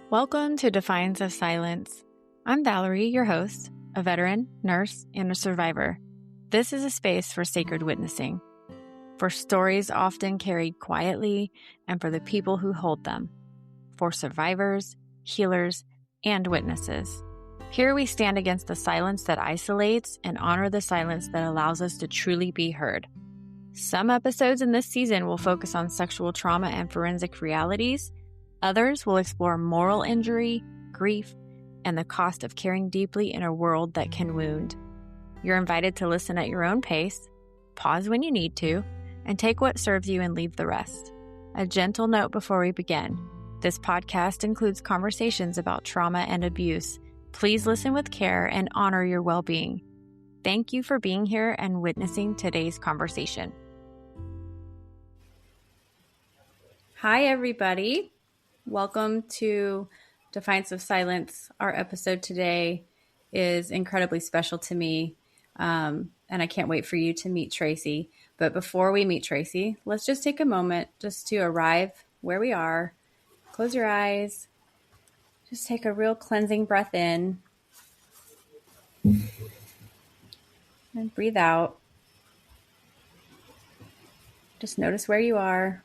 Welcome to Defiance of Silence. I'm Valerie, your host, a veteran, nurse, and a survivor. This is a space for sacred witnessing, for stories often carried quietly, and for the people who hold them, for survivors, healers, and witnesses. Here we stand against the silence that isolates and honor the silence that allows us to truly be heard. Some episodes in this season will focus on sexual trauma and forensic realities. Others will explore moral injury, grief, and the cost of caring deeply in a world that can wound. You're invited to listen at your own pace, pause when you need to, and take what serves you and leave the rest. A gentle note before we begin. This podcast includes conversations about trauma and abuse. Please listen with care and honor your well-being. Thank you for being here and witnessing today's conversation. Hi, everybody. Welcome to Defiance of Silence. Our episode today is incredibly special to me, and I can't wait for you to meet Traci. But before we meet Traci, let's just take a moment just to arrive where we are. Close your eyes. Just take a real cleansing breath in and breathe out. Just notice where you are.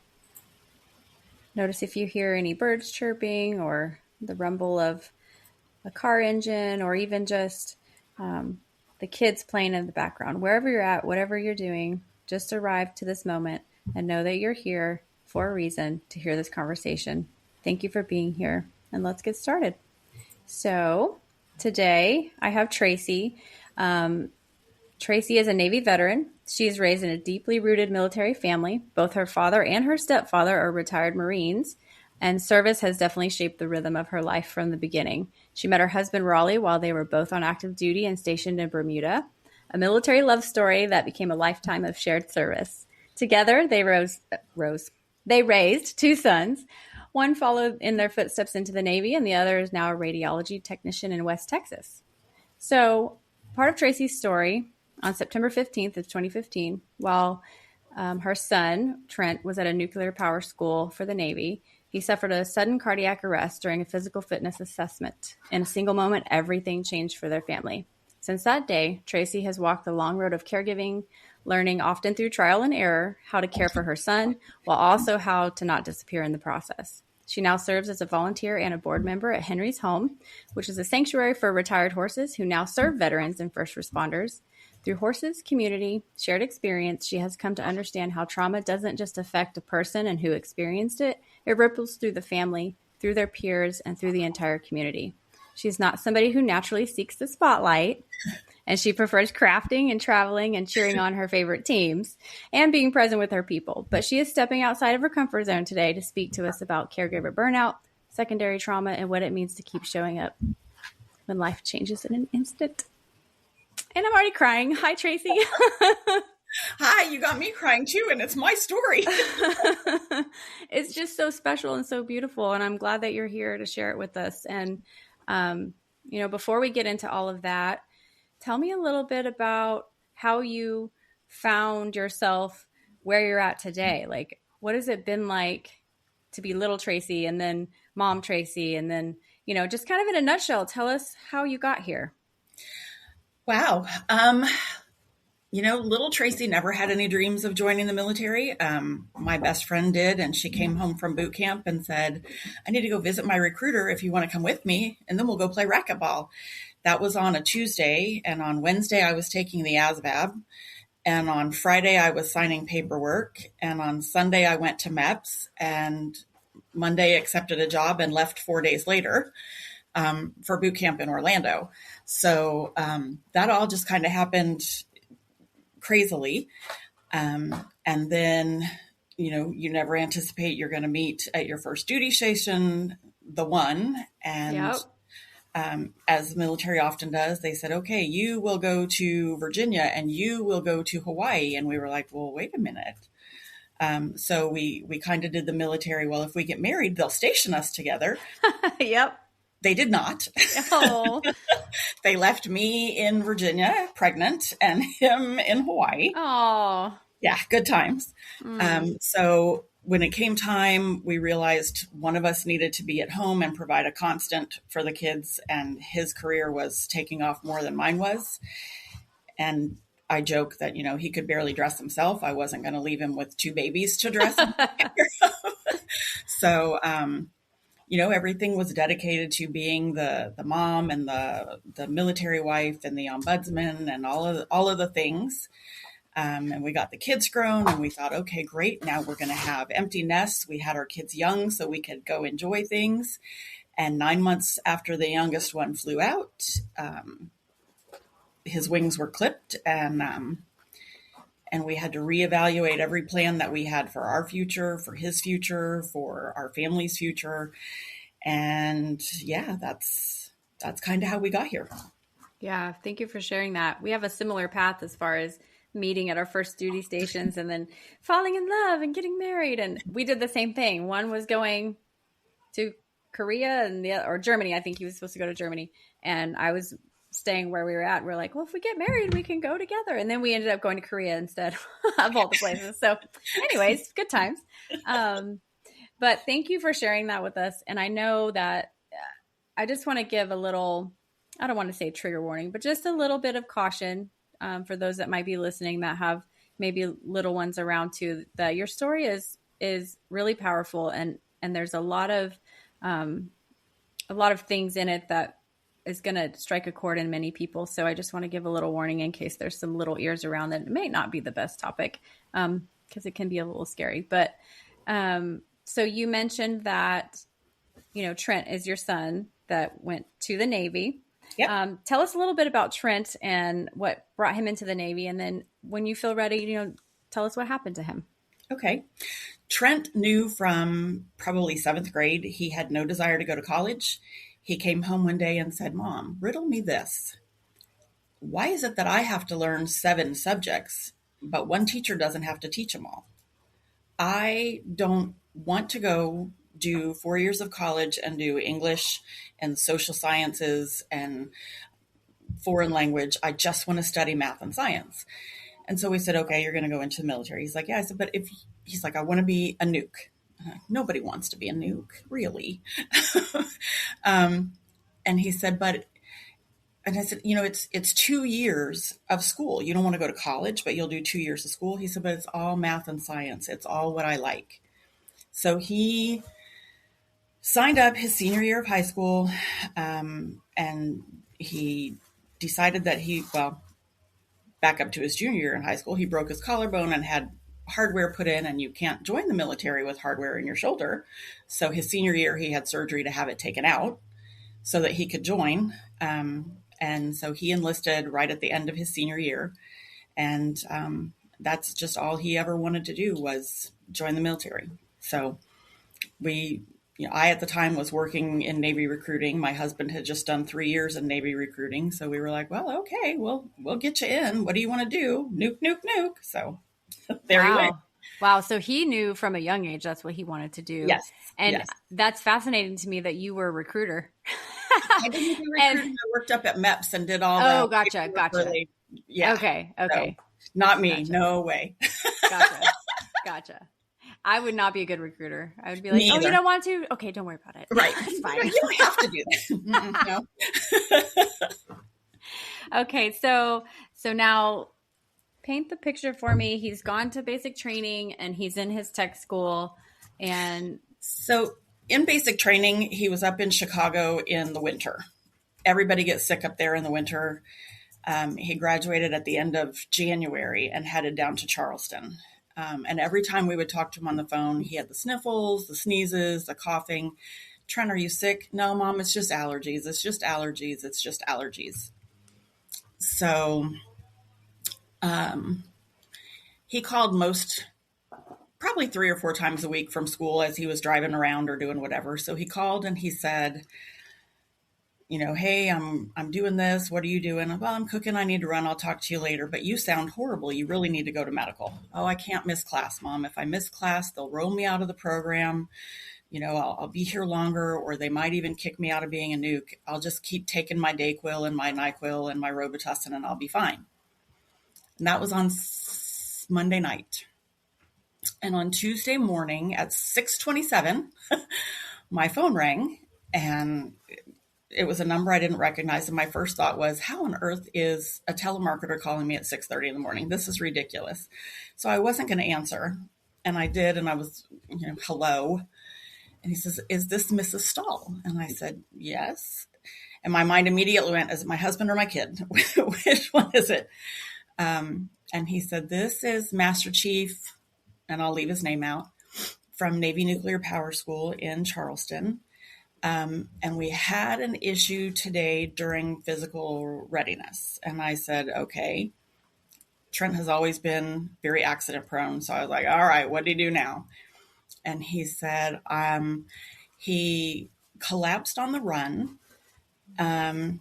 Notice if you hear any birds chirping or the rumble of a car engine or even just the kids playing in the background. Wherever you're at, whatever you're doing, just arrive to this moment and know that you're here for a reason to hear this conversation. Thank you for being here, and let's get started. So today I have Traci. Traci is a Navy veteran. She is raised in a deeply rooted military family. Both her father and her stepfather are retired Marines, and service has definitely shaped the rhythm of her life from the beginning. She met her husband, Raleigh, while they were both on active duty and stationed in Bermuda, a military love story that became a lifetime of shared service. Together, they raised two sons. One followed in their footsteps into the Navy, and the other is now a radiology technician in West Texas. So part of Traci's story, on September 15th of 2015, while her son, Trent, was at a nuclear power school for the Navy, he suffered a sudden cardiac arrest during a physical fitness assessment. In a single moment, everything changed for their family. Since that day, Traci has walked the long road of caregiving, learning often through trial and error how to care for her son, while also how to not disappear in the process. She now serves as a volunteer and a board member at Henry's Home, which is a sanctuary for retired horses who now serve veterans and first responders. Through horses, community, shared experience, she has come to understand how trauma doesn't just affect a person and who experienced it. It ripples through the family, through their peers, and through the entire community. She's not somebody who naturally seeks the spotlight, and she prefers crafting and traveling and cheering on her favorite teams and being present with her people. But she is stepping outside of her comfort zone today to speak to us about caregiver burnout, secondary trauma, and what it means to keep showing up when life changes in an instant. And I'm already crying. Hi, Traci. Hi, you got me crying too, and it's my story. It's just so special and so beautiful, and I'm glad that you're here to share it with us. And, before we get into all of that, tell me a little bit about how you found yourself where you're at today. Like, what has it been like to be little Traci and then mom Traci? And then, just kind of in a nutshell, tell us how you got here. Wow. Little Traci never had any dreams of joining the military. My best friend did, and she came home from boot camp and said, I need to go visit my recruiter if you want to come with me, and then we'll go play racquetball. That was on a Tuesday, and on Wednesday I was taking the ASVAB, and on Friday I was signing paperwork, and on Sunday I went to MEPS, and Monday accepted a job and left 4 days later for boot camp in Orlando. So that all just kind of happened crazily. And then, you never anticipate you're going to meet at your first duty station, the one. And Yep. As the military often does, they said, okay, you will go to Virginia and you will go to Hawaii. And we were like, well, wait a minute. So we kind of did the military. Well, if we get married, they'll station us together. Yep. They did not. Oh. They left me in Virginia pregnant and him in Hawaii. Oh. Yeah, good times. So when it came time, we realized one of us needed to be at home and provide a constant for the kids, and his career was taking off more than mine was. And I joke that, he could barely dress himself. I wasn't going to leave him with two babies to dress. So, everything was dedicated to being the mom and the military wife and the ombudsman and all of the things. And we got the kids grown and we thought, okay, great. Now we're going to have empty nests. We had our kids young so we could go enjoy things. And 9 months after the youngest one flew out, his wings were clipped, and we had to reevaluate every plan that we had for our future, for his future, for our family's future. And yeah, that's kind of how we got here. Yeah. Thank you for sharing that. We have a similar path as far as meeting at our first duty stations and then falling in love and getting married. And we did the same thing. One was going to Korea or Germany. I think he was supposed to go to Germany. And I was staying where we were at. We're like, well, if we get married, we can go together. And then we ended up going to Korea instead of all the places. So anyways, good times. But thank you for sharing that with us. And I know that I just want to give a little, I don't want to say trigger warning, but just a little bit of caution for those that might be listening that have maybe little ones around too, that your story is really powerful. And there's a lot of things in it that is going to strike a chord in many people. So I just want to give a little warning in case there's some little ears around that it may not be the best topic because it can be a little scary. But so you mentioned that, Trent is your son that went to the Navy. Yep. Tell us a little bit about Trent and what brought him into the Navy. And then when you feel ready, tell us what happened to him. Okay. Trent knew from probably 7th grade, he had no desire to go to college. He came home one day and said, Mom, riddle me this. Why is it that I have to learn 7 subjects, but one teacher doesn't have to teach them all? I don't want to go do 4 years of college and do English and social sciences and foreign language. I just want to study math and science. And so we said, okay, you're going to go into the military. He's like, yeah. I said, but he's like, I want to be a nuke. Nobody wants to be a nuke, really. And he said, and I said, it's 2 years of school. You don't want to go to college, but you'll do 2 years of school. He said, but it's all math and science. It's all what I like. So he signed up his senior year of high school, and he decided that back up to his junior year in high school, he broke his collarbone and had hardware put in, and you can't join the military with hardware in your shoulder. So his senior year, he had surgery to have it taken out so that he could join. And so he enlisted right at the end of his senior year. And that's just all he ever wanted to do was join the military. So I at the time was working in Navy recruiting. My husband had just done 3 years in Navy recruiting. So we were like, well, okay, we'll get you in. What do you want to do? Nuke, nuke, nuke. So there he went. Wow. So he knew from a young age that's what he wanted to do. Yes. And yes. That's fascinating to me that you were a recruiter. I didn't do recruiting. I worked up at MEPS and did all the... Oh, gotcha. Yeah. Okay. So, not me. Gotcha. No way. Gotcha. I would not be a good recruiter. I would be like, oh, you don't want to? Okay, don't worry about it. Right. It's fine. You don't have to do that. No. Okay, so now paint the picture for me. He's gone to basic training and he's in his tech school. And so in basic training, he was up in Chicago in the winter. Everybody gets sick up there in the winter. He graduated at the end of January and headed down to Charleston. And every time we would talk to him on the phone, he had the sniffles, the sneezes, the coughing. Trent, are you sick? No, Mom, it's just allergies. It's just allergies. It's just allergies. So he called probably 3 or 4 times a week from school as he was driving around or doing whatever. So he called and he said, hey, I'm doing this. What are you doing? Well, I'm cooking. I need to run. I'll talk to you later. But you sound horrible. You really need to go to medical. Oh, I can't miss class, Mom. If I miss class, they'll roll me out of the program. I'll be here longer, or they might even kick me out of being a nuke. I'll just keep taking my Dayquil and my NyQuil and my Robitussin, and I'll be fine. And that was on Monday night. And on Tuesday morning at 6:27, my phone rang, and it was a number I didn't recognize. And my first thought was, how on earth is a telemarketer calling me at 6:30 in the morning? This is ridiculous. So I wasn't going to answer. And I did. And I was, hello. And he says, is this Mrs. Stahl? And I said, yes. And my mind immediately went, is it my husband or my kid? Which one is it? And he said, this is Master Chief, and I'll leave his name out, from Navy Nuclear Power School in Charleston. And we had an issue today during physical readiness. And I said, okay. Trent has always been very accident prone. So I was like, all right, what do you do now? And he said, he collapsed on the run. And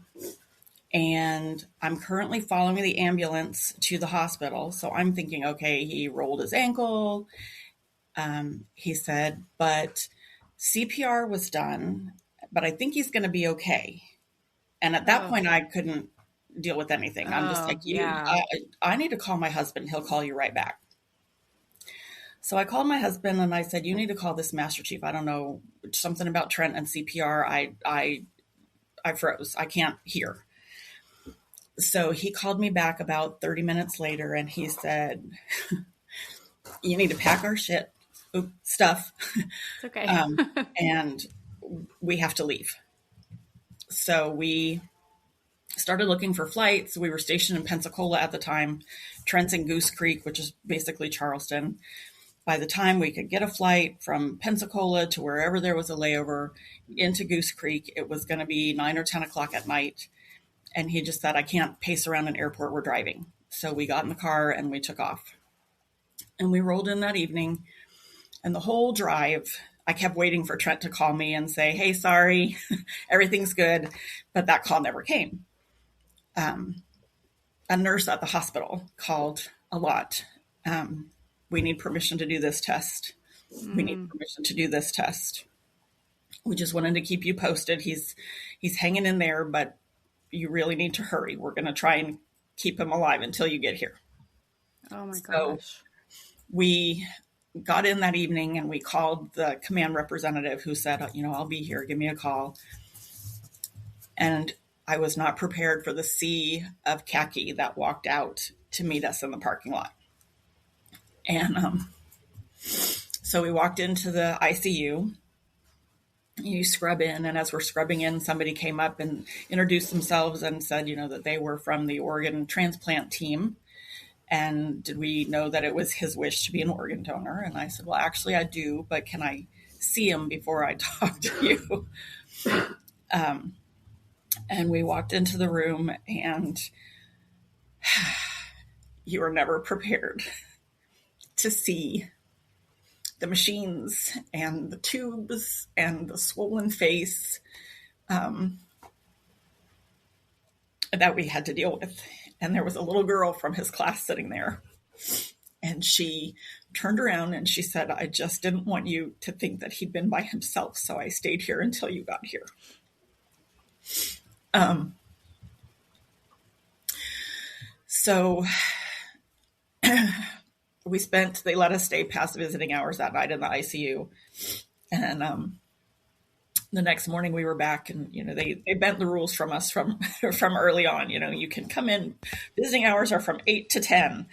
I'm currently following the ambulance to the hospital. So I'm thinking, okay, he rolled his ankle. He said, but CPR was done, but I think he's going to be okay. And at that point, I couldn't deal with anything. I'm just like, I need to call my husband. He'll call you right back. So I called my husband and I said, you need to call this Master Chief. I don't know, something about Trent and CPR. I froze. I can't hear. So he called me back about 30 minutes later and he said, you need to pack our stuff. It's okay. And we have to leave. So we started looking for flights. We were stationed in Pensacola at the time. Trent's in Goose Creek, which is basically Charleston. By the time we could get a flight from Pensacola to wherever there was a layover into Goose Creek, it was going to be 9 or 10 o'clock at night. And he just said, I can't pace around an airport. We're driving. So we got in the car and we took off. And we rolled in that evening. And the whole drive, I kept waiting for Trent to call me and say, hey, sorry, everything's good. But that call never came. A nurse at the hospital called a lot. We need permission to do this test. We need permission to do this test. We just wanted to keep you posted. He's hanging in there, but you really need to hurry. We're going to try and keep him alive until you get here. Oh my So gosh. we got in that evening and we called the command representative who said, I'll be here. Give me a call. And I was not prepared for the sea of khaki that walked out to meet us in the parking lot. And so we walked into the ICU. You scrub in, and as we're scrubbing in, somebody came up and introduced themselves and said, that they were from the organ transplant team. And did we know that it was his wish to be an organ donor? And I said, well, actually I do, but can I see him before I talk to you? And we walked into the room, and you are never prepared to see the machines and the tubes and the swollen face that we had to deal with. And there was a little girl from his class sitting there. And she turned around and she said, I just didn't want you to think that he'd been by himself. So I stayed here until you got here. So they let us stay past visiting hours that night in the ICU. And the next morning we were back, and they bent the rules from us from early on. You can come in, visiting hours are from 8 to 10,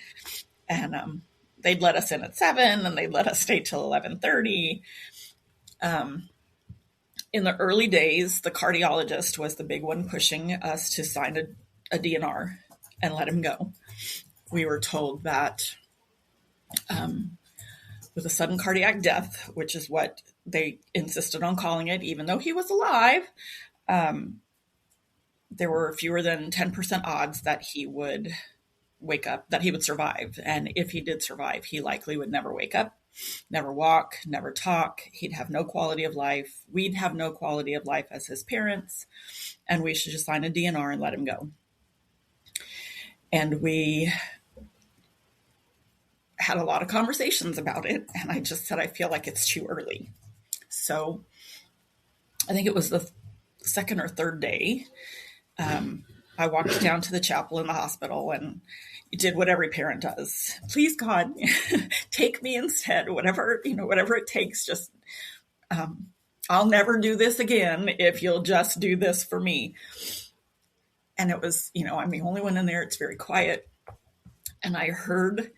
and they'd let us in at 7, and they'd let us stay till 11:30. In the early days, the cardiologist was the big one pushing us to sign a DNR and let him go. We were told that with a sudden cardiac death, which is what they insisted on calling it, even though he was alive, there were fewer than 10% odds that he would wake up, that he would survive. And if he did survive, he likely would never wake up, never walk, never talk. He'd have no quality of life. We'd have no quality of life as his parents. And we should just sign a DNR and let him go. And we had a lot of conversations about it. And I just said, I feel like it's too early. So I think it was the second or third day. I walked down to the chapel in the hospital and did what every parent does. Please, God, take me instead, whatever it takes. Just, I'll never do this again if you'll just do this for me. And it was, I'm the only one in there. It's very quiet. And I heard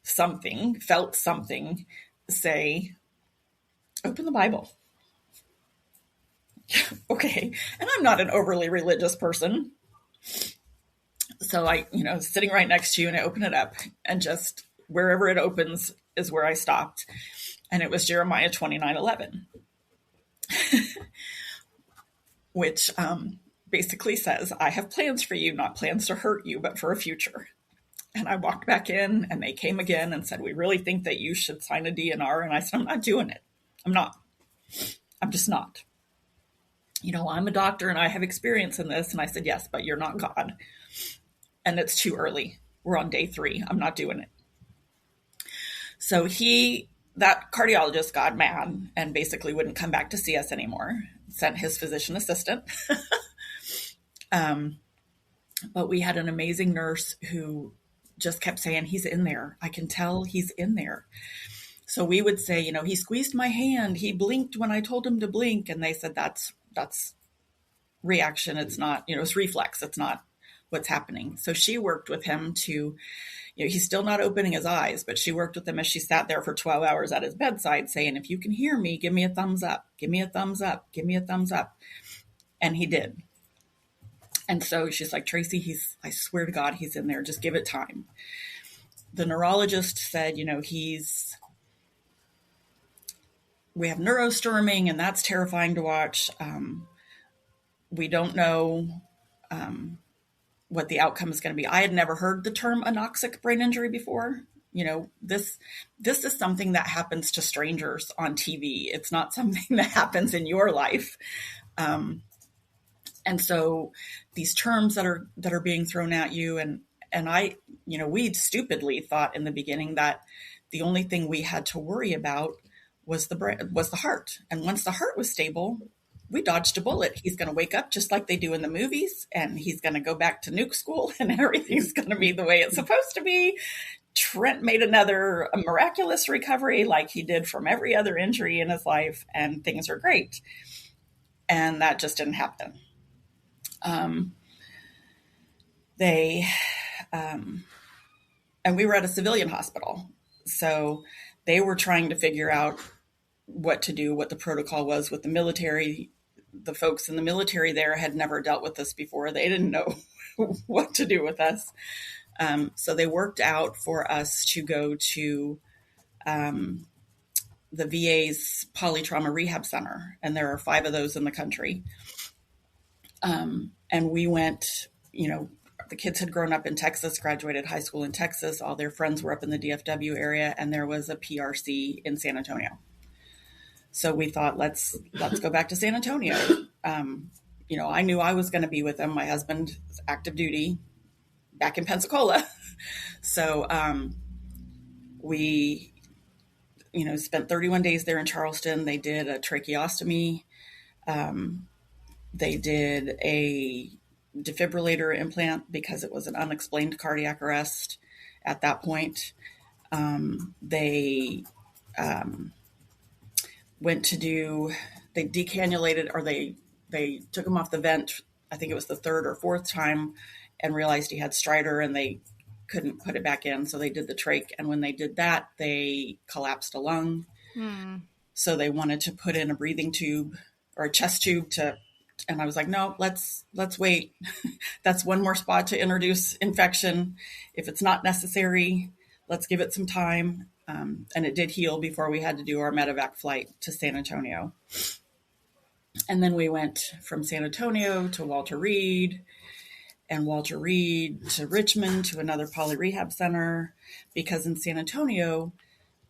felt something say, open the Bible. Okay. And I'm not an overly religious person. So I, sitting right next to you, and I open it up, and just wherever it opens is where I stopped. And it was Jeremiah 29:11, which basically says, I have plans for you, not plans to hurt you, but for a future. And I walked back in, and they came again and said, we really think that you should sign a DNR. And I said, I'm not doing it. I'm not. I'm just not. I'm a doctor and I have experience in this. And I said, yes, but you're not God. And it's too early. We're on day 3. I'm not doing it. So that cardiologist got mad and basically wouldn't come back to see us anymore. Sent his physician assistant. But we had an amazing nurse who just kept saying, he's in there. I can tell he's in there. So we would say, he squeezed my hand. He blinked when I told him to blink. And they said, that's reaction. It's not, it's reflex. It's not what's happening. So she worked with him to, he's still not opening his eyes, but she worked with him as she sat there for 12 hours at his bedside saying, if you can hear me, give me a thumbs up, give me a thumbs up, give me a thumbs up. And he did. And so she's like, Traci, I swear to God, he's in there. Just give it time. The neurologist said, we have neurostorming, and that's terrifying to watch. We don't know what the outcome is going to be. I had never heard the term anoxic brain injury before. This is something that happens to strangers on TV. It's not something that happens in your life. And so these terms that are being thrown at you, and I, we stupidly thought in the beginning that the only thing we had to worry about was the heart. And once the heart was stable, we dodged a bullet. He's going to wake up just like they do in the movies, and he's going to go back to nuke school, and everything's going to be the way it's supposed to be. Trent made a miraculous recovery like he did from every other injury in his life, and things are great. And that just didn't happen. And we were at a civilian hospital. So they were trying to figure out what to do, what the protocol was with the military. The folks in the military there had never dealt with this before. They didn't know what to do with us. So they worked out for us to go to the VA's polytrauma rehab center. And there are 5 of those in the country. And we went, the kids had grown up in Texas, graduated high school in Texas. All their friends were up in the DFW area, and there was a PRC in San Antonio. So we thought, let's go back to San Antonio. I knew I was going to be with them. My husband is active duty back in Pensacola. So we, spent 31 days there in Charleston. They did a tracheostomy. They did a defibrillator implant because it was an unexplained cardiac arrest at that point. They they decannulated, or they took him off the vent. I think it was the 3rd or 4th time, and realized he had stridor, and they couldn't put it back in. So they did the trach. And when they did that, they collapsed a lung. So they wanted to put in a breathing tube or a chest tube and I was like, no, let's wait. That's one more spot to introduce infection. If it's not necessary, let's give it some time. And it did heal before we had to do our medevac flight to San Antonio. And then we went from San Antonio to Walter Reed, and Walter Reed to Richmond to another poly rehab center, because in San Antonio,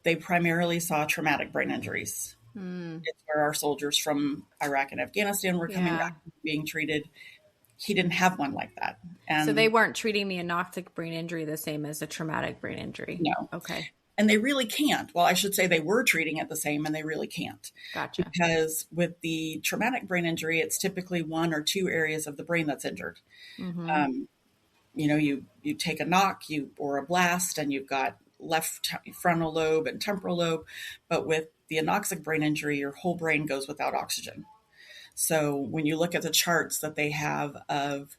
they primarily saw traumatic brain injuries. It's where our soldiers from Iraq and Afghanistan were coming back being treated. He didn't have one like that. And so they weren't treating the anoxic brain injury the same as a traumatic brain injury? No. Okay. And they really can't. Well, I should say they were treating it the same, and they really can't. Gotcha. Because with the traumatic brain injury, it's typically one or two areas of the brain that's injured. Mm-hmm. You take a knock or a blast, and you've got left frontal lobe and temporal lobe. But with the anoxic brain injury, your whole brain goes without oxygen. So when you look at the charts that they have of,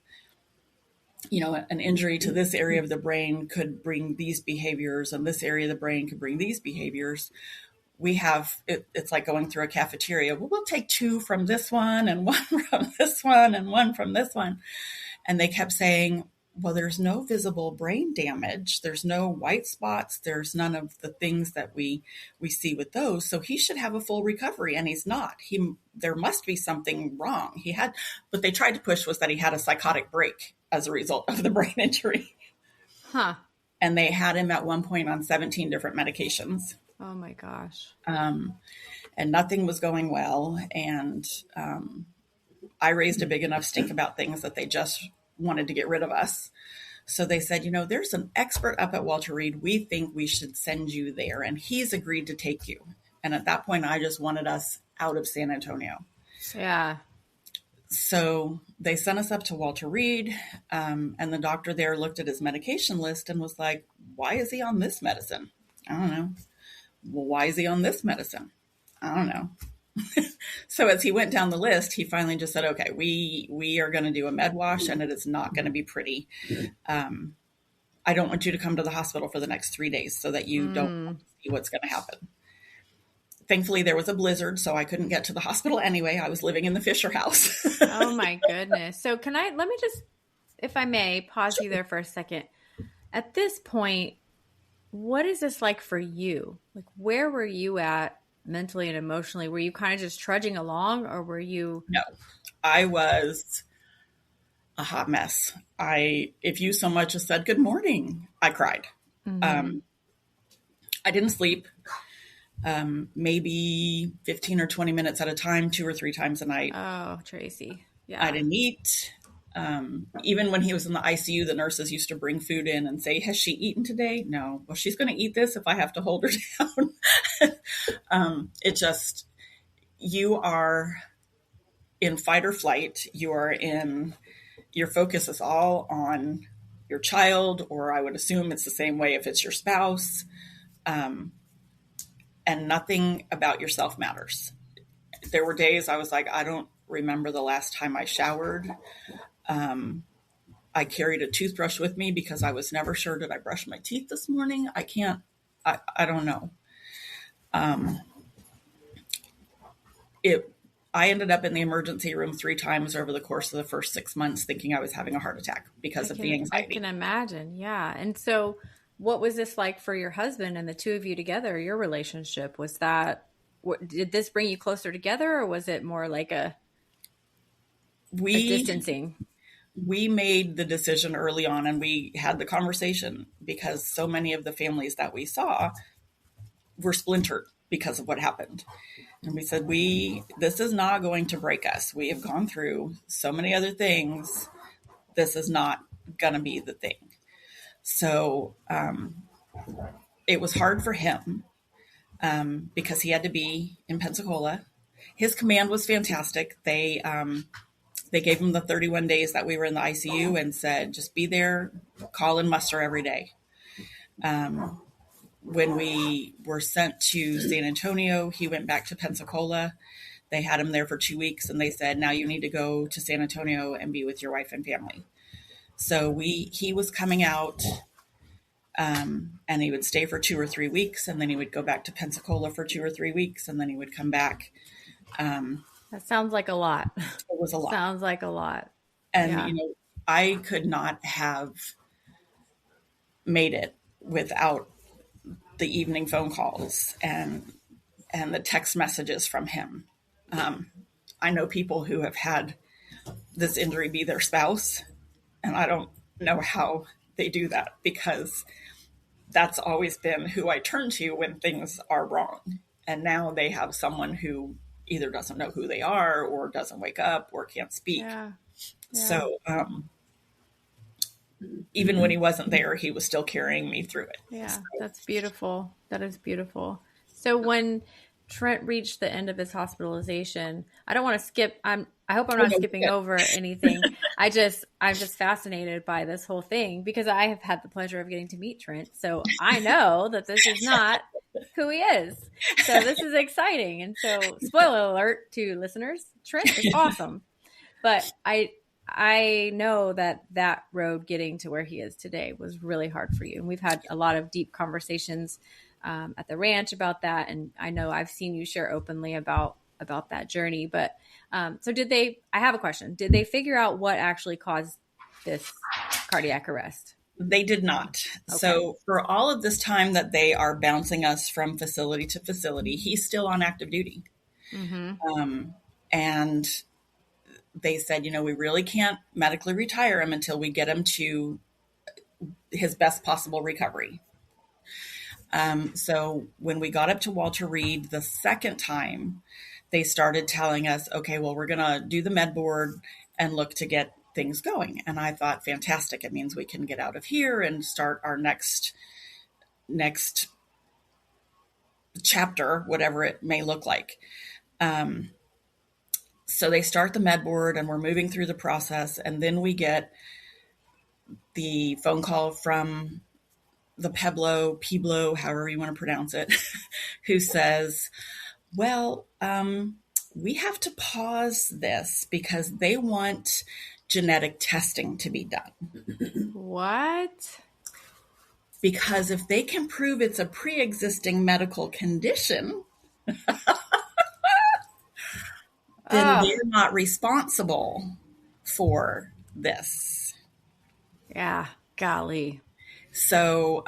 an injury to this area of the brain could bring these behaviors, and this area of the brain could bring these behaviors. It's like going through a cafeteria. Well, we'll take 2 from this one and 1 from this one and 1 from this one. And they kept saying, well, there's no visible brain damage. There's no white spots. There's none of the things that we see with those. So he should have a full recovery, and he's not. There must be something wrong. What they tried to push was that he had a psychotic break as a result of the brain injury. Huh. And they had him at one point on 17 different medications. Oh my gosh. And nothing was going well. And I raised a big enough stink about things that they just wanted to get rid of us. So they said, there's an expert up at Walter Reed. We think we should send you there. And he's agreed to take you. And at that point, I just wanted us out of San Antonio. Yeah. So they sent us up to Walter Reed. And the doctor there looked at his medication list and was like, why is he on this medicine? I don't know. Well, why is he on this medicine? I don't know. So as he went down the list, he finally just said, okay, we are going to do a med wash, and it is not going to be pretty. I don't want you to come to the hospital for the next 3 days so that you don't see what's going to happen. Thankfully, there was a blizzard, so I couldn't get to the hospital anyway. I was living in the Fisher house. Oh my goodness. So let me just, if I may, pause you there for a second. At this point, what is this like for you? Like, where were you at mentally and emotionally? Were you kind of just trudging along, or were you? No, I was a hot mess. If you so much as said good morning, I cried. Mm-hmm. I didn't sleep. Maybe 15 or 20 minutes at a time, 2 or 3 times a night. Oh, Traci. Yeah. I didn't eat. Even when he was in the ICU, the nurses used to bring food in and say, has she eaten today? No. Well, she's going to eat this if I have to hold her down. You are in fight or flight. Your focus is all on your child, or I would assume it's the same way if it's your spouse. And nothing about yourself matters. There were days I was like, I don't remember the last time I showered. I carried a toothbrush with me because I was never sure, did I brush my teeth this morning? I don't know. I ended up in the emergency room 3 times over the course of the first 6 months thinking I was having a heart attack because of the anxiety. I can imagine. Yeah. And so what was this like for your husband and the two of you together, your relationship? Did this bring you closer together, or was it more like a distancing? We made the decision early on, and we had the conversation because so many of the families that we saw were splintered because of what happened. And we said, this is not going to break us. We have gone through so many other things. This is not going to be the thing. So it was hard for him because he had to be in Pensacola. His command was fantastic. They gave him the 31 days that we were in the ICU and said, just be there, call and muster every day. When we were sent to San Antonio, he went back to Pensacola. They had him there for 2 weeks, and they said, now you need to go to San Antonio and be with your wife and family. So he was coming out, and he would stay for 2 or 3 weeks, and then he would go back to Pensacola for 2 or 3 weeks, and then he would come back. That sounds like a lot. It was a lot. Sounds like a lot. And, I could not have made it without the evening phone calls and the text messages from him. I know people who have had this injury be their spouse, and I don't know how they do that because that's always been who I turn to when things are wrong. And now they have someone who either doesn't know who they are or doesn't wake up or can't speak. Yeah. So even when he wasn't there, he was still carrying me through it. Yeah, that's beautiful. That is beautiful. So when Trent reached the end of his hospitalization, I don't want to skip. I hope I'm Oh, not no, skipping over anything. I'm just fascinated by this whole thing because I have had the pleasure of getting to meet Trent. So I know that this is not who he is. So this is exciting. And so spoiler alert to listeners, Trent is awesome. But I know that that road getting to where he is today was really hard for you. And we've had a lot of deep conversations at the ranch about that. And I know I've seen you share openly about that journey. But so I have a question. Did they figure out what actually caused this cardiac arrest? They did not. Okay. So for all of this time that they are bouncing us from facility to facility, he's still on active duty. And they said, we really can't medically retire him until we get him to his best possible recovery. So when we got up to Walter Reed the second time, they started telling us, okay, well, we're going to do the med board and look to get things going. And I thought, fantastic. It means we can get out of here and start our next chapter, whatever it may look like. So they start the med board and we're moving through the process. And then we get the phone call from the Pueblo, however you want to pronounce it, who says, well, we have to pause this because they want genetic testing to be done. What? Because if they can prove it's a pre-existing medical condition, then they're not responsible for this. Yeah, golly. So,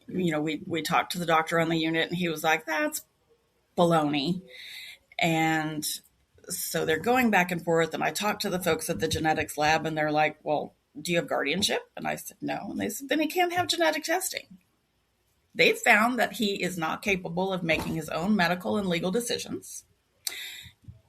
we talked to the doctor on the unit and he was like, that's baloney. And so they're going back and forth. And I talked to the folks at the genetics lab and they're like, well, do you have guardianship? And I said, no. And they said, then he can't have genetic testing. They've found that he is not capable of making his own medical and legal decisions.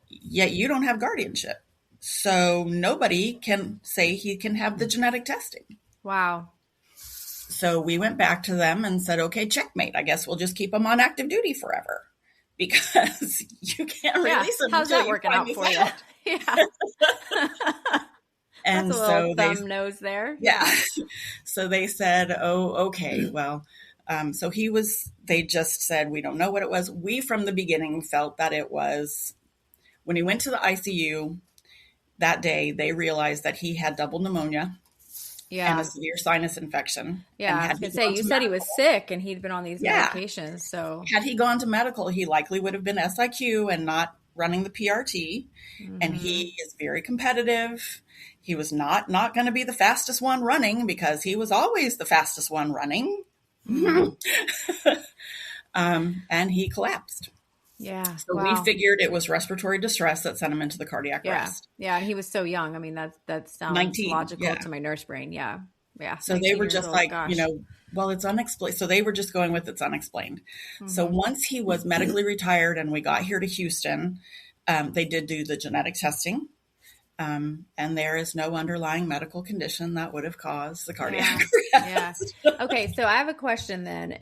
Yet you don't have guardianship. So nobody can say he can have the genetic testing. Wow. So we went back to them and said, okay, checkmate. I guess we'll just keep him on active duty forever because you can't release him. How's that working out for you? Yeah. And that's a little thumb nose there. Yeah. So they said, oh, okay. Well, so they just said, we don't know what it was. We, from the beginning, felt that it was when he went to the ICU that day, they realized that he had double pneumonia. Yeah. And a severe sinus infection. Yeah, I was going to say, you said he was sick and he'd been on these medications. So had he gone to medical, he likely would have been SIQ and not running the PRT. Mm-hmm. And he is very competitive. He was not going to be the fastest one running because he was always the fastest one running. Mm-hmm. And he collapsed. Yeah. So we figured it was respiratory distress that sent him into the cardiac arrest. Yeah. And he was so young. I mean, that sounds 19, logical to my nurse brain. Yeah. Yeah. So they were just like, well, it's unexplained. So they were just going with it's unexplained. Mm-hmm. So once he was medically retired and we got here to Houston, they did do the genetic testing. And there is no underlying medical condition that would have caused the cardiac arrest. Yeah. Okay. So I have a question then.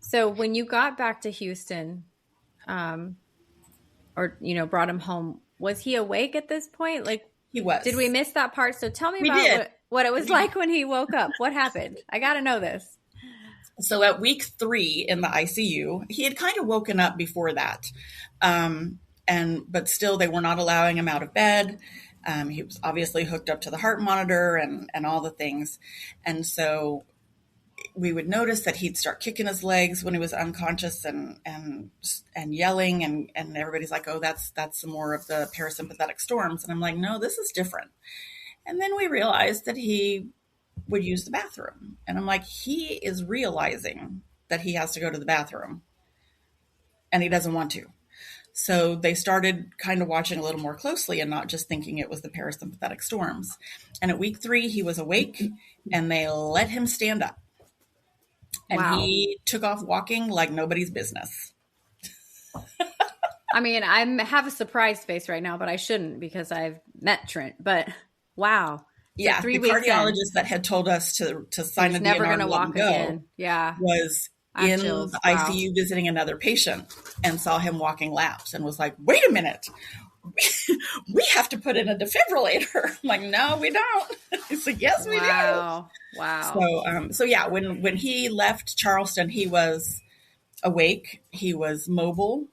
So when you got back to Houston, brought him home, was he awake at this point? Like he was. Did we miss that part? So tell me about what it was like when he woke up. What happened? I got to know this. So at week 3 in the ICU, he had kind of woken up before that. But still they were not allowing him out of bed. He was obviously hooked up to the heart monitor and all the things. And so we would notice that he'd start kicking his legs when he was unconscious and yelling and everybody's like, oh, that's some more of the parasympathetic storms. And I'm like, no, this is different. And then we realized that he would use the bathroom. And I'm like, he is realizing that he has to go to the bathroom and he doesn't want to. So they started kind of watching a little more closely and not just thinking it was the parasympathetic storms. And at week 3, he was awake and they let him stand up. And he took off walking like nobody's business. I mean, I have a surprised face right now, but I shouldn't because I've met Trent. But wow, So Yeah, the 3 weeks in, cardiologist that had told us to he sign was a never DNR going and to let him walk go again. Yeah. was I have in the chills. Wow. ICU visiting another patient and saw him walking laps and was like, wait a minute, we have to put in a defibrillator. I'm like, no, we don't. He's like, yes, we do. Wow. Wow. So yeah, when he left Charleston, he was awake. He was mobile.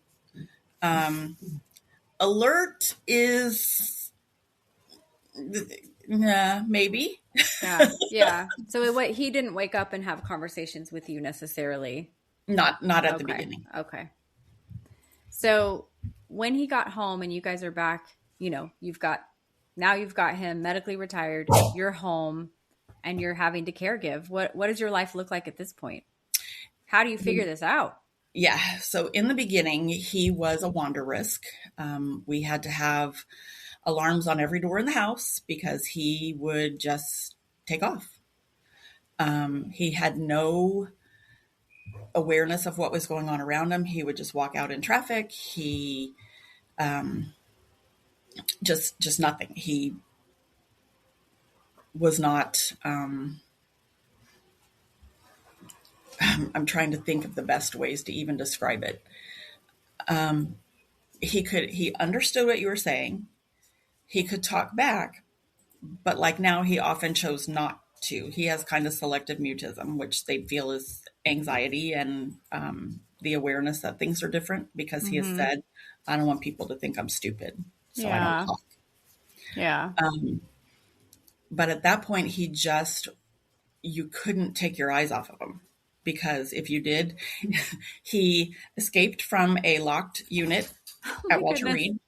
Alert is, maybe. Yeah. Yeah. So he didn't wake up and have conversations with you necessarily. Not at the Okay. beginning. Okay. So when he got home and you guys are back, you've got him medically retired, you're home and you're having to caregive. What does your life look like at this point? How do you figure this out? Yeah. So in the beginning, he was a wander risk. We had to have alarms on every door in the house because he would just take off. He had no awareness of what was going on around him. He would just walk out in traffic. He just nothing. He was not. I'm trying to think of the best ways to even describe it. He understood what you were saying. He could talk back, but like now he often chose not to. He has kind of selective mutism, which they feel is anxiety and the awareness that things are different because he has said, I don't want people to think I'm stupid, so I don't Yeah. talk. Yeah. But at that point, you couldn't take your eyes off of him because if you did, he escaped from a locked unit Oh at my Walter goodness. Reed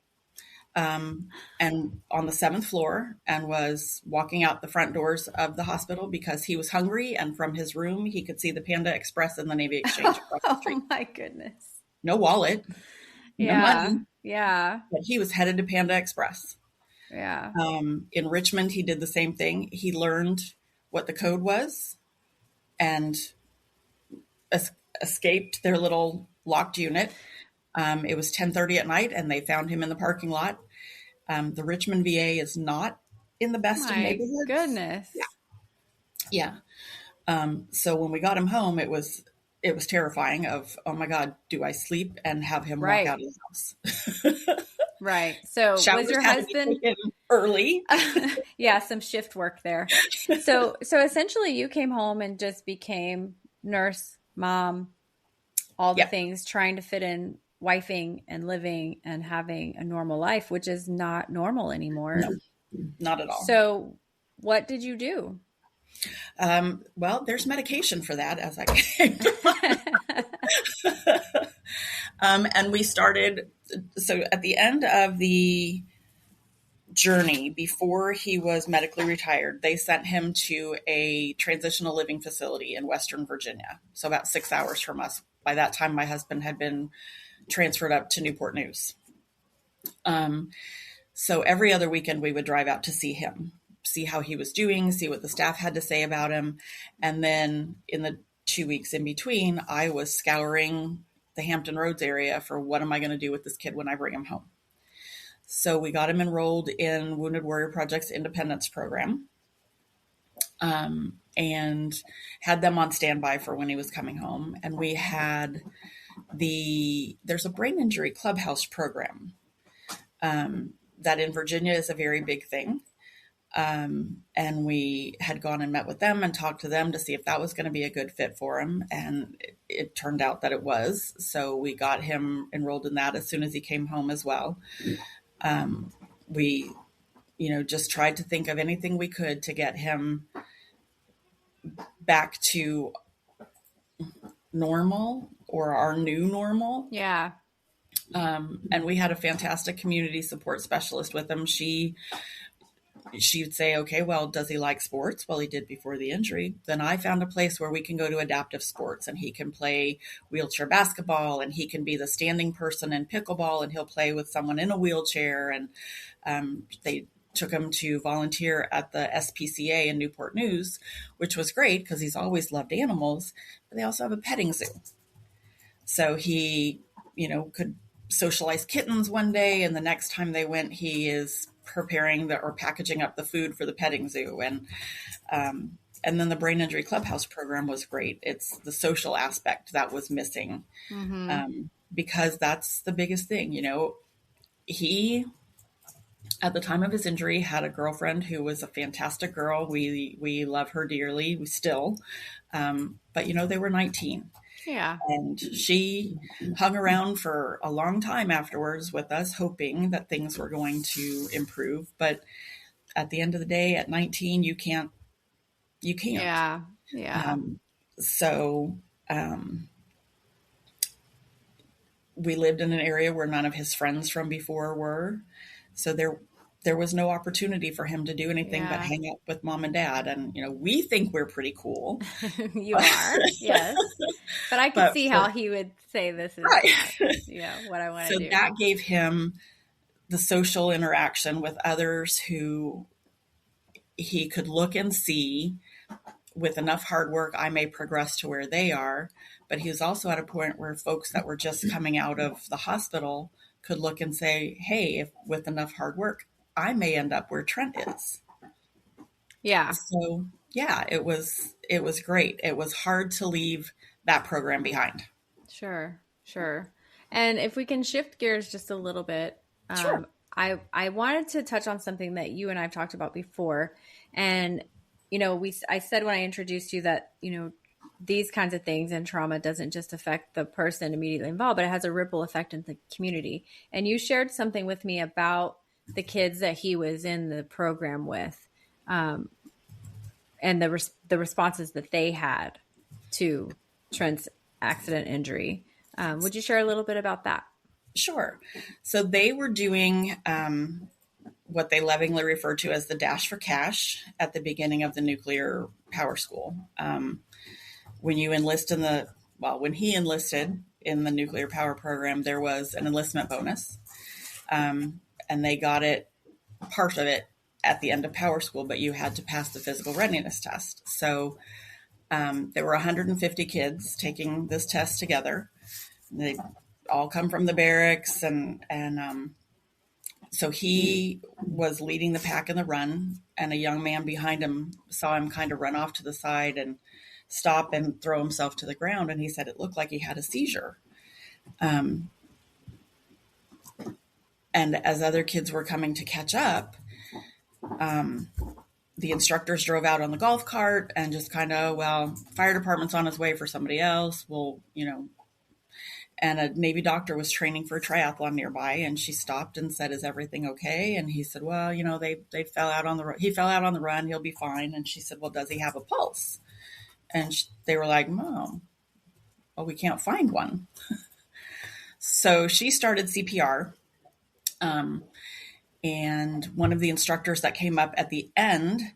and on the seventh floor and was walking out the front doors of the hospital because he was hungry. And from his room, he could see the Panda Express and the Navy Exchange across the street. Oh my goodness. No wallet, no Yeah. money, Yeah. but he was headed to Panda Express. Yeah. In Richmond, he did the same thing. He learned what the code was and escaped their little locked unit. It was 10:30 at night, and they found him in the parking lot. The Richmond VA is not in the best of My neighborhoods. goodness. Yeah. So when we got him home, it was terrifying. Of oh my God, do I sleep and have him walk Right. out of the house? Right. So Showers was your had to be husband taken early. yeah, some shift work there. So essentially you came home and just became nurse, mom, all the Yeah. things, trying to fit in wifing and living and having a normal life, which is not normal anymore. No, not at all. So what did you do? Well, there's medication for that as I came. And we started, so at the end of the journey, before he was medically retired, they sent him to a transitional living facility in Western Virginia. So about 6 hours from us. By that time, my husband had been transferred up to Newport News. So every other weekend we would drive out to see him, see how he was doing, see what the staff had to say about him. And then in the 2 weeks in between, I was scouring the Hampton Roads area for what am I going to do with this kid when I bring him home. So we got him enrolled in Wounded Warrior Project's Independence Program and had them on standby for when he was coming home. And we had there's a brain injury clubhouse program that in Virginia is a very big thing. And we had gone and met with them and talked to them to see if that was going to be a good fit for him. And it turned out that it was. So we got him enrolled in that as soon as he came home as well. We, just tried to think of anything we could to get him back to normal or our new normal. Yeah. And we had a fantastic community support specialist with him. She would say, okay, well, does he like sports? Well, he did before the injury. Then I found a place where we can go to adaptive sports and he can play wheelchair basketball and he can be the standing person in pickleball and he'll play with someone in a wheelchair. And they took him to volunteer at the SPCA in Newport News, which was great because he's always loved animals, but they also have a petting zoo. So he, could socialize kittens one day and the next time they went, he is preparing or packaging up the food for the petting zoo. And then the brain injury clubhouse program was great. It's the social aspect that was missing, Mm-hmm. because that's the biggest thing. He, at the time of his injury, had a girlfriend who was a fantastic girl. We love her dearly. We still, but they were 19. Yeah. And she hung around for a long time afterwards with us, hoping that things were going to improve. But at the end of the day, at 19, you can't. Yeah. Yeah. So we lived in an area where none of his friends from before were. So there was no opportunity for him to do anything but Yeah. hang out with mom and dad. And, we think we're pretty cool. You are, yes. But I could But see how he would say this is right. not, what I want So to do. that gave him the social interaction with others who he could look and see, with enough hard work, I may progress to where they are. But he was also at a point where folks that were just coming out of the hospital could look and say, hey, if with enough hard work, I may end up where Trent is. Yeah. So yeah, it was great. It was hard to leave that program behind. Sure. And if we can shift gears just a little bit, Sure. I wanted to touch on something that you and I've talked about before. And, I said when I introduced you that, these kinds of things and trauma doesn't just affect the person immediately involved, but it has a ripple effect in the community. And you shared something with me about the kids that he was in the program with, and the responses that they had to Trent's accident injury. Would you share a little bit about that? Sure. So they were doing what they lovingly refer to as the dash for cash at the beginning of the nuclear power school. When you enlist when he enlisted in the nuclear power program, there was an enlistment bonus. And they got part of it at the end of power school, but you had to pass the physical readiness test. So there were 150 kids taking this test together. They all come from the barracks, and so he was leading the pack in the run, and a young man behind him saw him kind of run off to the side and stop and throw himself to the ground. And he said it looked like he had a seizure. And as other kids were coming to catch up, the instructors drove out on the golf cart and just kind of, fire department's on its way for somebody else. And a Navy doctor was training for a triathlon nearby, and she stopped and said, "Is everything okay?" And he said, "Well, they fell out on the he fell out on the run. He'll be fine." And she said, "Well, does he have a pulse?" And they were like, "Mom, well, we can't find one." So she started CPR. And one of the instructors that came up at the end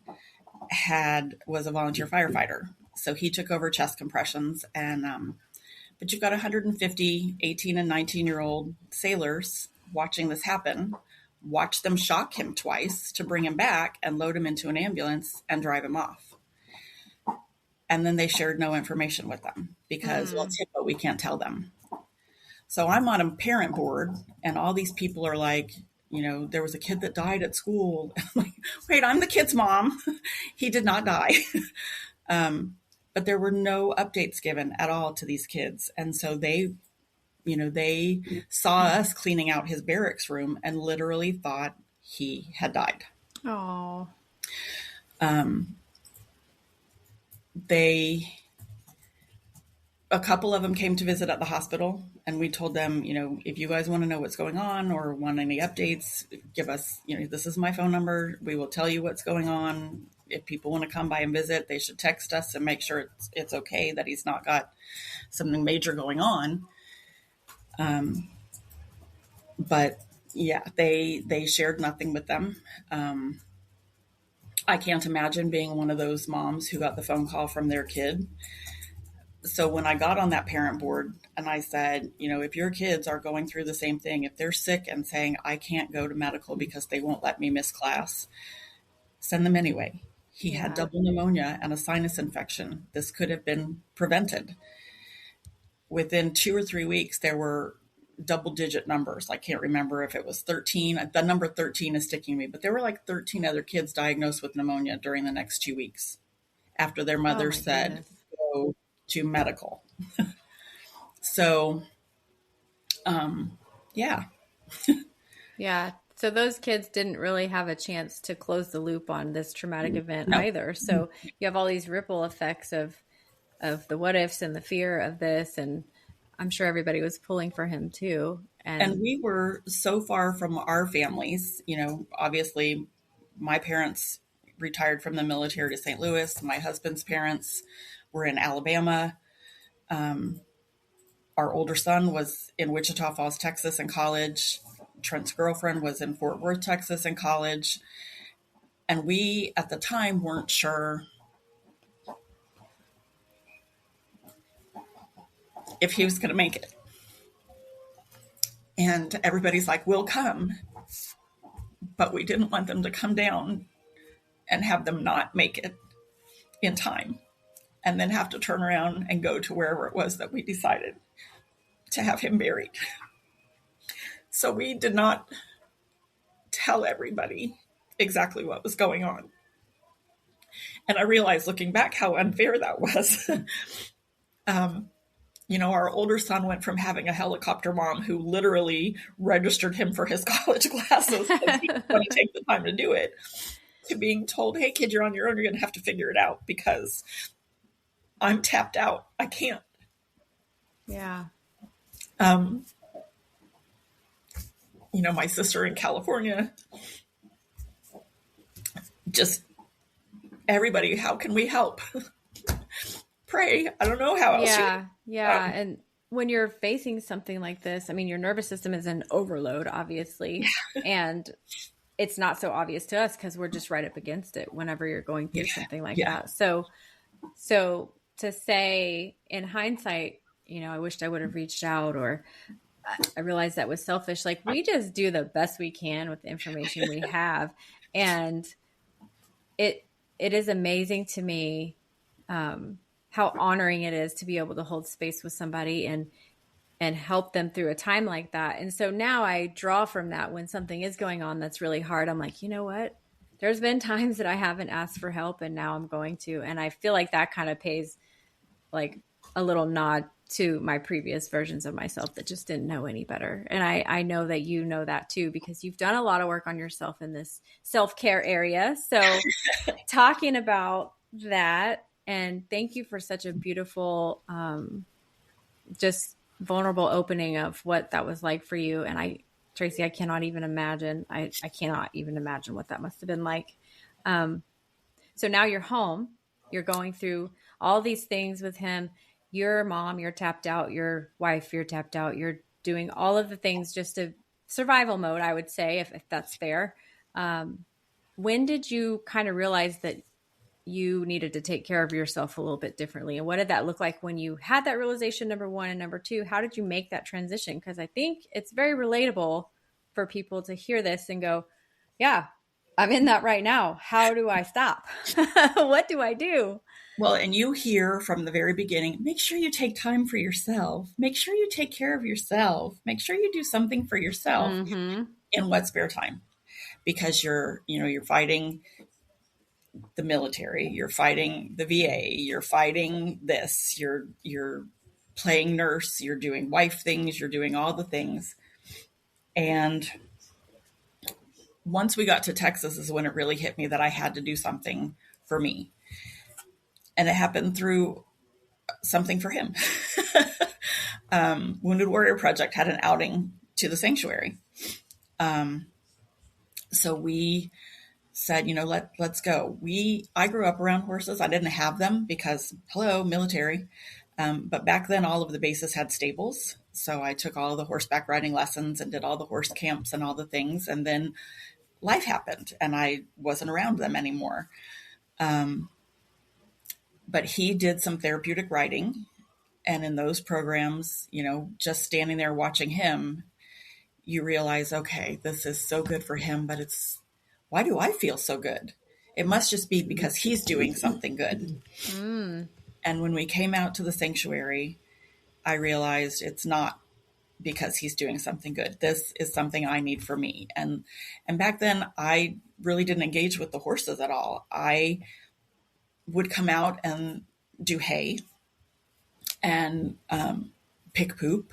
was a volunteer firefighter. So he took over chest compressions. But you've got 150 18 and 19-year-old sailors watching this happen. Watch them shock him twice to bring him back and load him into an ambulance and drive him off. And then they shared no information with them because, it's HIPAA, we can't tell them. So I'm on a parent board, and all these people are like, there was a kid that died at school. I'm like, wait, I'm the kid's mom. He did not die. But there were no updates given at all to these kids. And so they saw us cleaning out his barracks room and literally thought he had died. Oh. A couple of them came to visit at the hospital, and we told them, if you guys want to know what's going on or want any updates, give us, this is my phone number. We will tell you what's going on. If people want to come by and visit, they should text us and make sure it's okay, that he's not got something major going on. But yeah, they shared nothing with them. I can't imagine being one of those moms who got the phone call from their kid. So when I got on that parent board and I said, if your kids are going through the same thing, if they're sick and saying, I can't go to medical because they won't let me miss class, send them anyway. He had double pneumonia and a sinus infection. This could have been prevented. Within 2 or 3 weeks, there were double-digit numbers. I can't remember if it was 13. The number 13 is sticking to me, but there were like 13 other kids diagnosed with pneumonia during the next 2 weeks after their Oh mother my said, goodness. go to medical. So, yeah. Yeah. So those kids didn't really have a chance to close the loop on this traumatic event No. either. So you have all these ripple effects of the what ifs and the fear of this, and I'm sure everybody was pulling for him too. And And we were so far from our families. Obviously, my parents retired from the military to St. Louis. My husband's parents were in Alabama. Our older son was in Wichita Falls, Texas in college. Trent's girlfriend was in Fort Worth, Texas in college. And we, at the time, weren't sure if he was going to make it. And everybody's like, we'll come. But we didn't want them to come down and have them not make it in time and then have to turn around and go to wherever it was that we decided to have him buried. So we did not tell everybody exactly what was going on. And I realized looking back how unfair that was. Our older son went from having a helicopter mom who literally registered him for his college classes because he didn't want to take the time to do it, to being told, hey, kid, you're on your own. You're going to have to figure it out because I'm tapped out. I can't. yeah. My sister in California, just everybody, how can we help? Pray. I don't know how else. Yeah. And when you're facing something like this, I mean, your nervous system is in overload, obviously, and it's not so obvious to us because we're just right up against it whenever you're going through something like that. So to say in hindsight, I wished I would have reached out, or I realized that was selfish. Like, we just do the best we can with the information we have. And it is amazing to me, how honoring it is to be able to hold space with somebody and help them through a time like that. And so now I draw from that when something is going on that's really hard. I'm like, you know what? There's been times that I haven't asked for help and now I'm going to. And I feel like that kind of pays like a little nod to my previous versions of myself that just didn't know any better. And I know that you know that too, because you've done a lot of work on yourself in this self-care area. So talking about that, and thank you for such a beautiful, just vulnerable opening of what that was like for you. And Traci, I cannot even imagine. I cannot even imagine what that must have been like. So now you're home, you're going through all these things with him. Your mom, you're tapped out. Your wife, you're tapped out. You're doing all of the things just to survival mode, I would say, if that's fair. When did you kind of realize that you needed to take care of yourself a little bit differently? And what did that look like when you had that realization, number one? And number two, how did you make that transition? Because I think it's very relatable for people to hear this and go, yeah, I'm in that right now. How do I stop? What do I do? Well, and you hear from the very beginning, make sure you take time for yourself. Make sure you take care of yourself. Make sure you do something for yourself in what spare time, because you're fighting the military, you're fighting the VA, you're fighting this, you're playing nurse, you're doing wife things, you're doing all the things. And once we got to Texas is when it really hit me that I had to do something for me. And it happened through something for him. Wounded Warrior Project had an outing to the sanctuary. So we said, let's go. I grew up around horses. I didn't have them because, hello, military. But back then, all of the bases had stables. So I took all the horseback riding lessons and did all the horse camps and all the things. And then life happened and I wasn't around them anymore. But he did some therapeutic riding. And in those programs, just standing there watching him, you realize, okay, this is so good for him, but why do I feel so good? It must just be because he's doing something good. And when we came out to the sanctuary, I realized it's not because he's doing something good. This is something I need for me. And back then I really didn't engage with the horses at all. I would come out and do hay and pick poop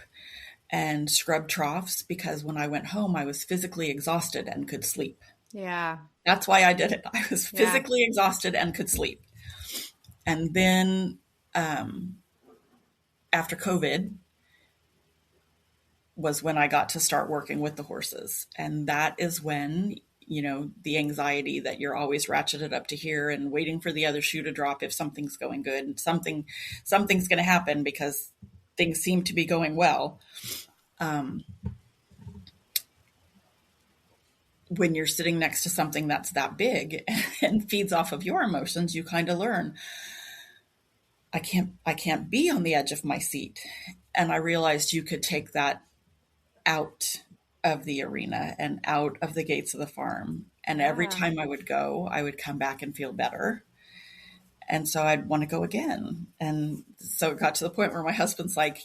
and scrub troughs, because when I went home, I was physically exhausted and could sleep. Yeah. That's why I did it. I was Yeah. physically exhausted and could sleep. And then after COVID was when I got to start working with the horses. And that is when, the anxiety that you're always ratcheted up to here and waiting for the other shoe to drop if something's going good and something's going to happen because things seem to be going well. When you're sitting next to something that's that big and feeds off of your emotions, you kind of learn, I can't be on the edge of my seat. And I realized you could take that out of the arena and out of the gates of the farm. And every time I would go, I would come back and feel better. And so I'd want to go again. And so it got to the point where my husband's like,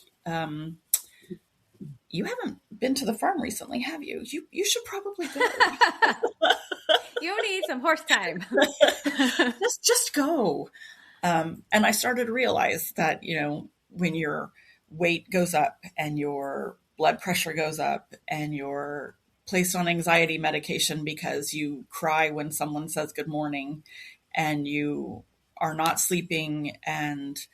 you haven't been to the farm recently, have you? You should probably go. You need some horse time. just go. And I started to realize that, when your weight goes up and your blood pressure goes up and you're placed on anxiety medication because you cry when someone says good morning and you are not sleeping and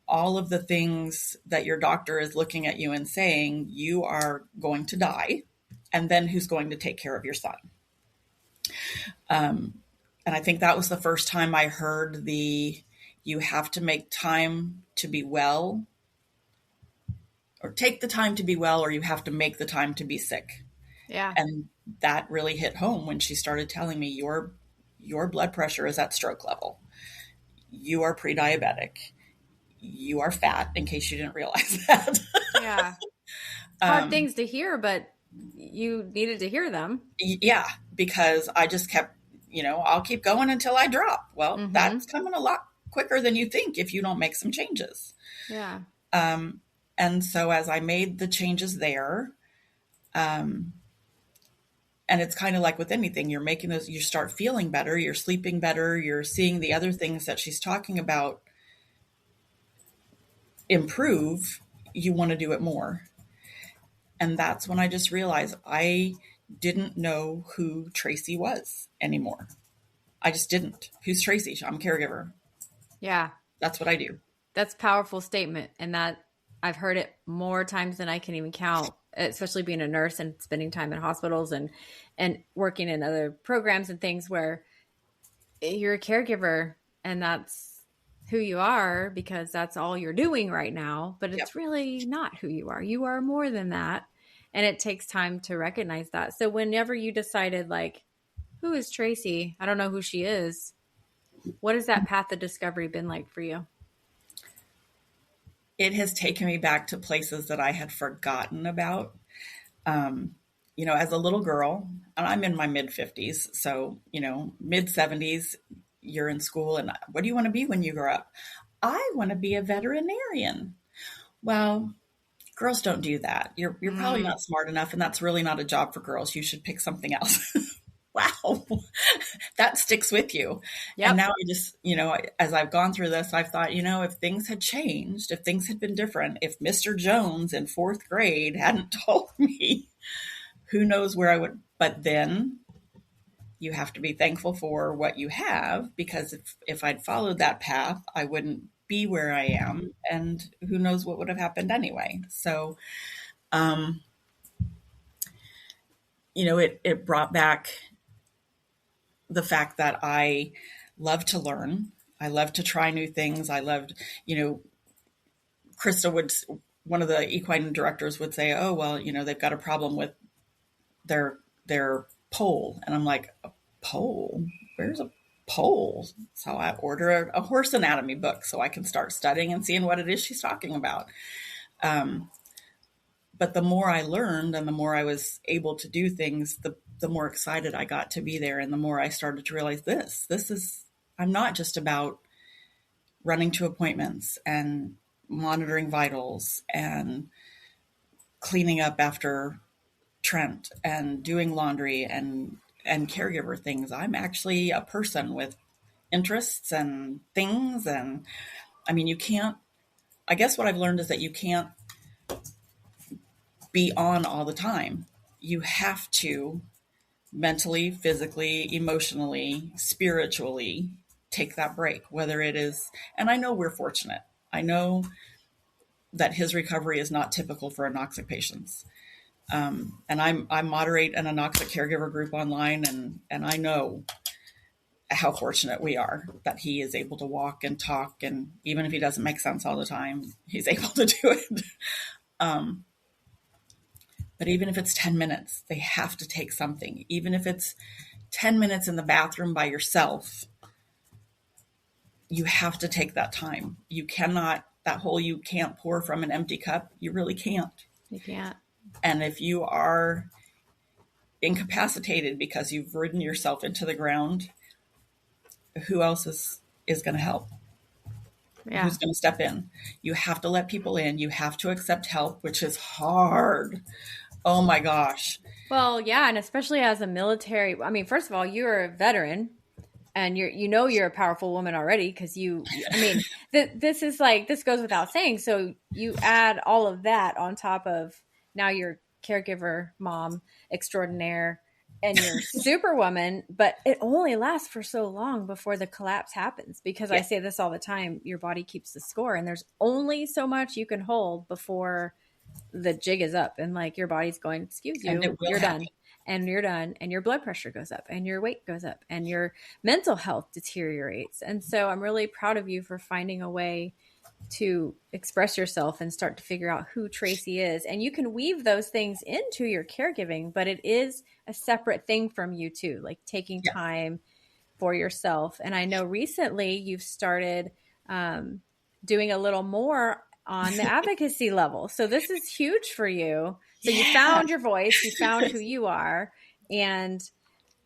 all of the things that your doctor is looking at you and saying, you are going to die. And then who's going to take care of your son? And I think that was the first time I heard you have to make time to be well, or take the time to be well, or you have to make the time to be sick. Yeah. And that really hit home when she started telling me your blood pressure is at stroke level. You are pre-diabetic. You are fat, in case you didn't realize that. Yeah. Hard things to hear, but you needed to hear them. Yeah, because I just kept, I'll keep going until I drop. Well, that's coming a lot quicker than you think if you don't make some changes. Yeah. And so as I made the changes there, and it's kind of like with anything, you're making those, you start feeling better, you're sleeping better, you're seeing the other things that she's talking about improve, you want to do it more. And that's when I just realized I didn't know who Traci was anymore. I just didn't. Who's Traci? I'm a caregiver. Yeah. That's what I do. That's a powerful statement. And that I've heard it more times than I can even count, especially being a nurse and spending time in hospitals and working in other programs and things where you're a caregiver and that's who you are because that's all you're doing right now. But it's really not who you are. You are more than that. And it takes time to recognize that. So whenever you decided, like, who is Traci? I don't know who she is. What has that path of discovery been like for you? It has taken me back to places that I had forgotten about. As a little girl, and I'm in my mid 50s, so, mid 70s, you're in school, and what do you want to be when you grow up? I want to be a veterinarian. Well, girls don't do that. You're probably not smart enough, and that's really not a job for girls. You should pick something else. Wow, that sticks with you. Yep. And now I just, as I've gone through this, I've thought, if things had changed, if things had been different, if Mr. Jones in 4th grade hadn't told me, who knows where I would. But then you have to be thankful for what you have, because if I'd followed that path, I wouldn't be where I am, and who knows what would have happened anyway. So, it brought back the fact that I love to learn. I love to try new things. I loved, Krista one of the equine directors would say, oh, well, they've got a problem with their pole. And I'm like, a pole? Where's a pole? So I order a horse anatomy book so I can start studying and seeing what it is she's talking about. But the more I learned and the more I was able to do things, the more excited I got to be there. And the more I started to realize I'm not just about running to appointments and monitoring vitals and cleaning up after Trent and doing laundry and caregiver things. I'm actually a person with interests and things. And I mean, you can't, I guess what I've learned is that you can't be on all the time. You have to mentally, physically, emotionally, spiritually take that break, whether it is, and I know we're fortunate. I know that his recovery is not typical for anoxic patients. And I moderate an anoxic caregiver group online, and I know how fortunate we are that he is able to walk and talk, and even if he doesn't make sense all the time, he's able to do it. But even if it's 10 minutes, they have to take something. Even if it's 10 minutes in the bathroom by yourself, you have to take that time. You cannot, that whole you can't pour from an empty cup, you really can't. You can't. And if you are incapacitated because you've ridden yourself into the ground, who else is going to help? Yeah. Who's going to step in? You have to let people in. You have to accept help, which is hard. Oh my gosh. Well, yeah, and especially as a military, I mean, first of all, you're a veteran and you're a powerful woman already because this is like, this goes without saying. So you add all of that on top of now you're caregiver, mom extraordinaire, and you're superwoman, but it only lasts for so long before the collapse happens because I say this all the time, your body keeps the score and there's only so much you can hold before the jig is up and like your body's going, excuse you, you're done. And you're done, and your blood pressure goes up, and your weight goes up, and your mental health deteriorates. And so I'm really proud of you for finding a way to express yourself and start to figure out who Traci is. And you can weave those things into your caregiving, but it is a separate thing from you too, like taking time for yourself. And I know recently you've started doing a little more on the advocacy level. So this is huge for you. So you found your voice, you found who you are. And,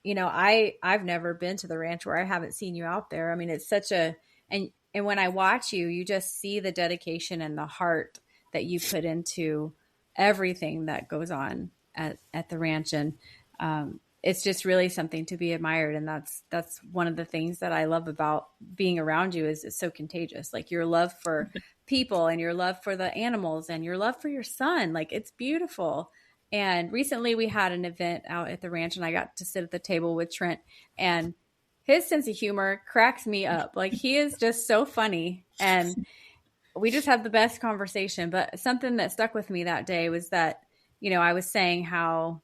you know, I've never been to the ranch where I haven't seen you out there. I mean, it's such a, and when I watch you, you just see the dedication and the heart that you put into everything that goes on at the ranch. And it's just really something to be admired. And that's one of the things that I love about being around you is it's so contagious. Like your love for people and your love for the animals and your love for your son. Like it's beautiful. And recently we had an event out at the ranch and I got to sit at the table with Trent, and his sense of humor cracks me up. Like he is just so funny and we just had the best conversation. But something that stuck with me that day was that, you know, I was saying how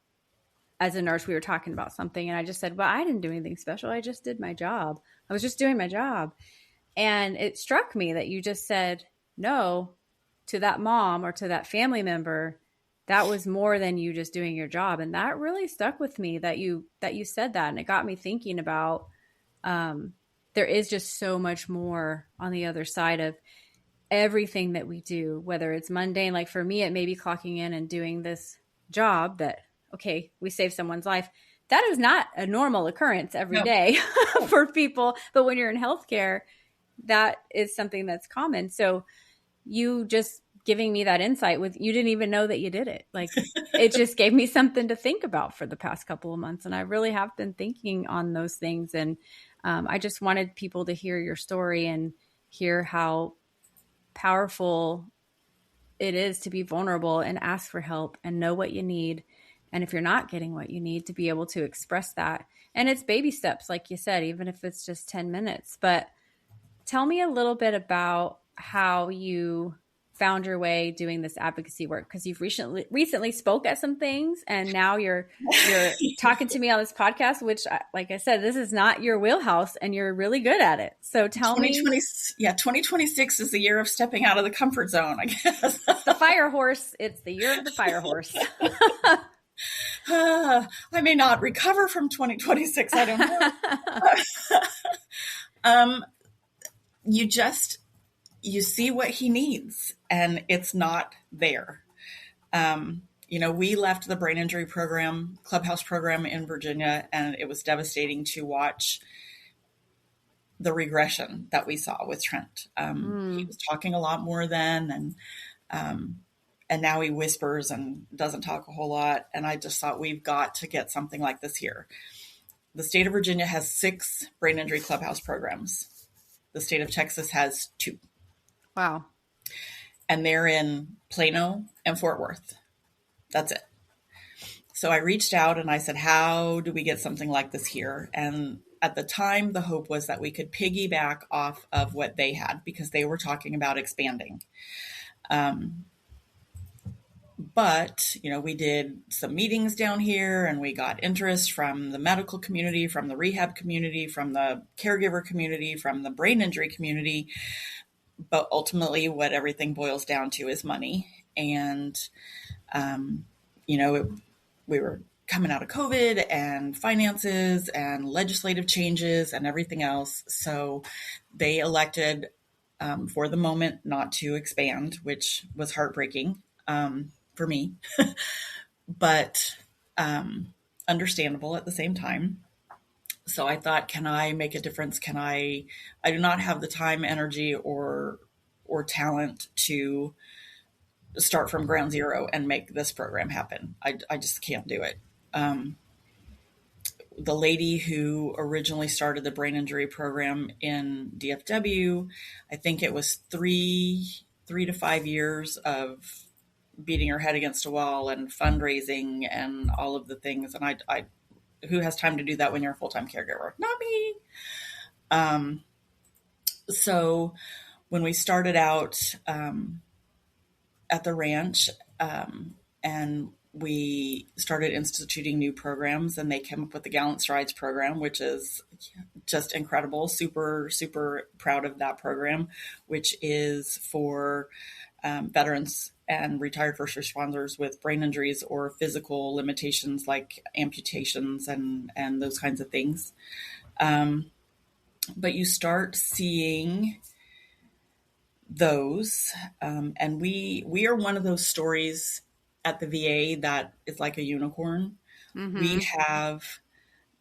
as a nurse, we were talking about something and I just said, well, I didn't do anything special. I just did my job. I was just doing my job. And it struck me that you just said no to that mom or to that family member. That was more than you just doing your job. And that really stuck with me that you said that. And it got me thinking about, there is just so much more on the other side of everything that we do, whether it's mundane. Like for me, it may be clocking in and doing this job that, okay, we save someone's life. That is not a normal occurrence every day for people. But when you're in healthcare, that is something that's common. So you just giving me that insight with, you didn't even know that you did it. Like it just gave me something to think about for the past couple of months. And I really have been thinking on those things. And I just wanted people to hear your story and hear how powerful it is to be vulnerable and ask for help and know what you need. And if you're not getting what you need, to be able to express that. And it's baby steps, like you said, even if it's just 10 minutes. But tell me a little bit about how you found your way doing this advocacy work, because you've recently spoke at some things and now you're talking to me on this podcast, which, like I said, this is not your wheelhouse and you're really good at it. So tell me. 2026 is the year of stepping out of the comfort zone, I guess. The fire horse. It's the year of the fire horse. I may not recover from 2026. I don't know. You see what he needs and it's not there. You know, we left the brain injury program, clubhouse program in Virginia, and it was devastating to watch the regression that we saw with Trent. He was talking a lot more then. And And now he whispers and doesn't talk a whole lot. And I just thought, we've got to get something like this here. The state of Virginia has 6 brain injury clubhouse programs. The state of Texas has 2. Wow. And they're in Plano and Fort Worth. That's it. So I reached out and I said, how do we get something like this here? And at the time, the hope was that we could piggyback off of what they had, because they were talking about expanding. But, we did some meetings down here, and we got interest from the medical community, from the rehab community, from the caregiver community, from the brain injury community. But ultimately, what everything boils down to is money. And, we were coming out of COVID and finances and legislative changes and everything else. So they elected, for the moment, not to expand, which was heartbreaking for me, but understandable at the same time. So I thought, can I make a difference? I do not have the time, energy, or talent to start from ground zero and make this program happen. I just can't do it. The lady who originally started the brain injury program in DFW, I think it was 3 to 5 years of beating her head against a wall and fundraising and all of the things. And I who has time to do that when you're a full-time caregiver? Not me. So when we started out at the ranch, and we started instituting new programs, and they came up with the Gallant Strides program, which is just incredible. Super, super proud of that program, which is for veterans and retired first responders with brain injuries or physical limitations like amputations and those kinds of things. But you start seeing those, and we are one of those stories at the VA that is like a unicorn. Mm-hmm. We have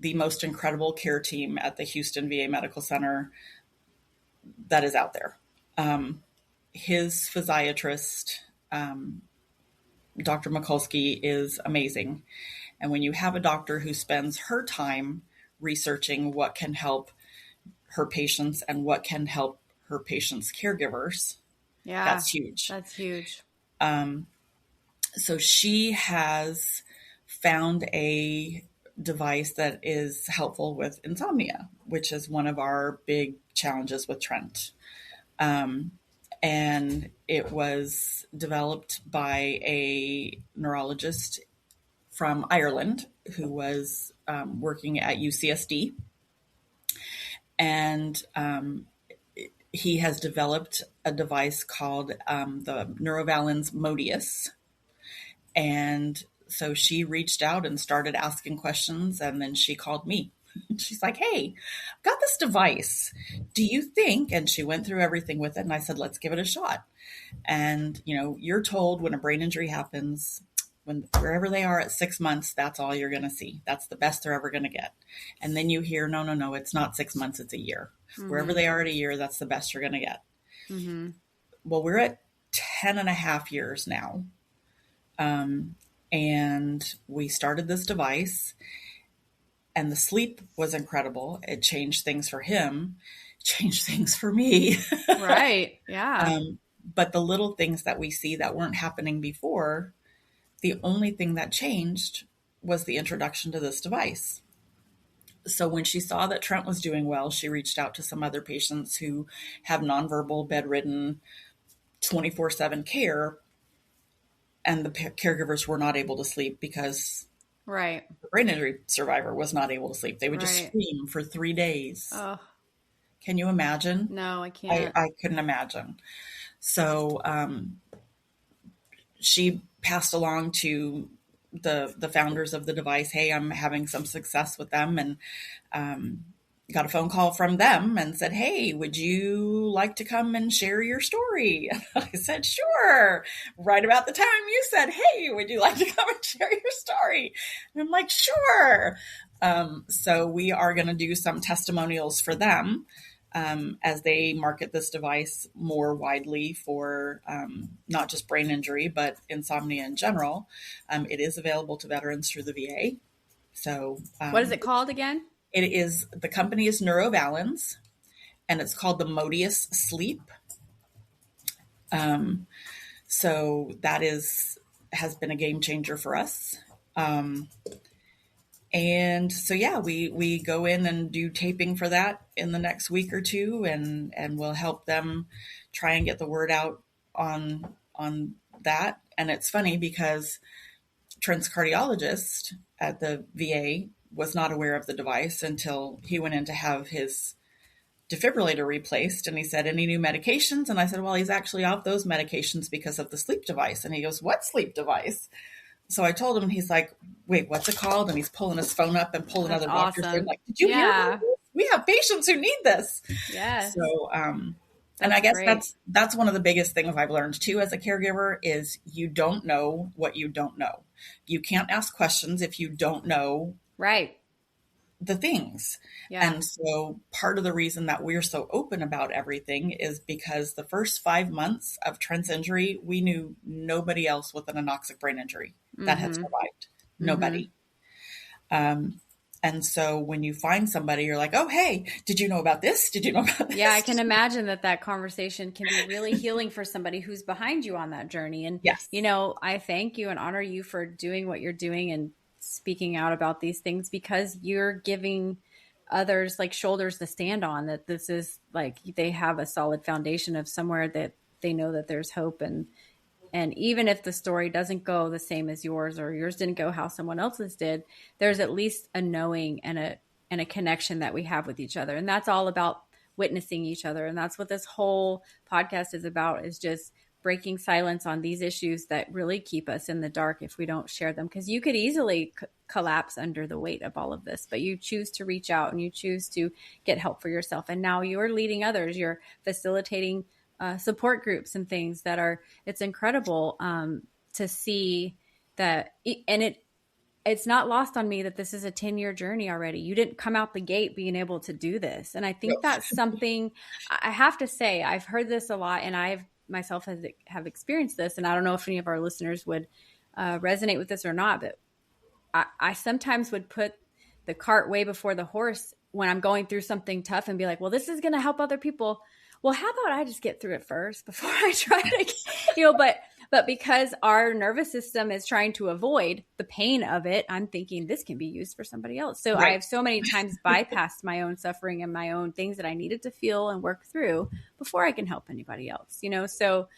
the most incredible care team at the Houston VA Medical Center that is out there. His physiatrist, Dr. Mikulski, is amazing. And when you have a doctor who spends her time researching what can help her patients and what can help her patients' caregivers, that's huge. That's huge. So she has found a device that is helpful with insomnia, which is one of our big challenges with Trent. And it was developed by a neurologist from Ireland who was working at UCSD. And he has developed a device called the Neurovalens Modius. And so she reached out and started asking questions, and then she called me. She's like, hey, I've got this device. Do you think? And she went through everything with it. And I said, let's give it a shot. And, you're told when a brain injury happens, wherever they are at 6 months, that's all you're going to see. That's the best they're ever going to get. And then you hear, no, it's not 6 months, it's a year. Mm-hmm. Wherever they are at a year, that's the best you're going to get. Mm-hmm. Well, we're at 10 and a half years now. And we started this device, and the sleep was incredible. It changed things for him, changed things for me. Right. Yeah. But the little things that we see that weren't happening before, the only thing that changed was the introduction to this device. So when she saw that Trent was doing well, she reached out to some other patients who have nonverbal, bedridden, 24/7 care, and the caregivers were not able to sleep because the brain injury survivor was not able to sleep. They would just scream for 3 days. Oh. Can you imagine? No, I can't. I couldn't imagine. So she passed along to the founders of the device, hey, I'm having some success with them, and got a phone call from them and said, hey, would you like to come and share your story? And I said, sure. Right about the time you said, hey, would you like to come and share your story? And I'm like, sure. So we are going to do some testimonials for them. as they market this device more widely for not just brain injury, but insomnia in general. It is available to veterans through the VA. So, What is it called again? the company is Neurovalens, and it's called the Modius Sleep. So that has been a game changer for us. And so, yeah, we go in and do taping for that in the next week or two, and we'll help them try and get the word out on that. And it's funny because Trent's cardiologist at the VA was not aware of the device until he went in to have his defibrillator replaced, and he said, any new medications? And I said, well, he's actually off those medications because of the sleep device. And he goes, what sleep device? So I told him, he's like, wait, what's it called? And he's pulling his phone up and pulling That's other doctors. awesome. In, like, did you hear about this? We have patients who need this. Yes. So, and I guess that's one of the biggest things I've learned too as a caregiver is you don't know what you don't know. You can't ask questions if you don't know right the things. Yeah. And so part of the reason that we're so open about everything is because the first 5 months of Trent's injury, we knew nobody else with an anoxic brain injury that had survived. Nobody. And so when you find somebody, you're like, oh, hey, did you know about this? Did you know about this? Yeah, I can imagine that conversation can be really healing for somebody who's behind you on that journey. And, yes. I thank you and honor you for doing what you're doing and speaking out about these things, because you're giving others like shoulders to stand on, that this is like, they have a solid foundation of somewhere that they know that there's hope. And even if the story doesn't go the same as yours, or yours didn't go how someone else's did, there's at least a knowing and a connection that we have with each other. And that's all about witnessing each other. And that's what this whole podcast is about, is just breaking silence on these issues that really keep us in the dark if we don't share them. Because you could easily collapse under the weight of all of this, but you choose to reach out and you choose to get help for yourself. And now you're leading others. You're facilitating support groups and things that are, it's incredible to see that. And it's not lost on me that this is a 10-year journey already. You didn't come out the gate being able to do this. And I think that's something I have to say. I've heard this a lot, and I've myself have experienced this. And I don't know if any of our listeners would resonate with this or not, but I sometimes would put the cart way before the horse when I'm going through something tough and be like, well, this is going to help other people. Well, how about I just get through it first before I try to, but because our nervous system is trying to avoid the pain of it, I'm thinking this can be used for somebody else. So right. I have so many times bypassed my own suffering and my own things that I needed to feel and work through before I can help anybody else, so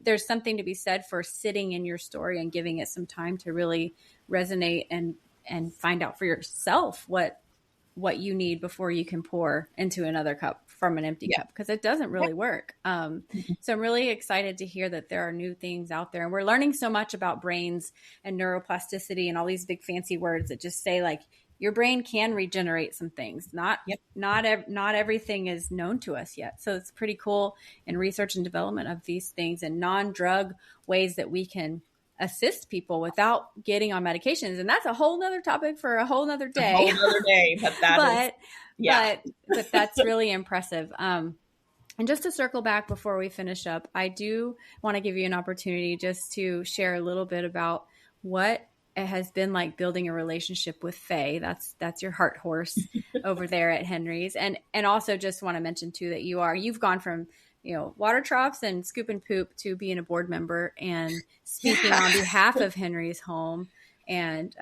there's something to be said for sitting in your story and giving it some time to really resonate and find out for yourself what you need before you can pour into another cup from an empty cup, because it doesn't really work. So I'm really excited to hear that there are new things out there, and we're learning so much about brains and neuroplasticity and all these big fancy words that just say like your brain can regenerate some things. Not everything is known to us yet. So it's pretty cool in research and development of these things and non-drug ways that we can assist people without getting on medications. And that's a whole nother topic for a whole nother day. A whole nother day, but that's really impressive. And just to circle back before we finish up, I do want to give you an opportunity just to share a little bit about what it has been like building a relationship with Faye. That's your heart horse over there at Henry's. And also just want to mention too that you've gone from water troughs and scoop and poop to being a board member and speaking on behalf of Henry's Home. And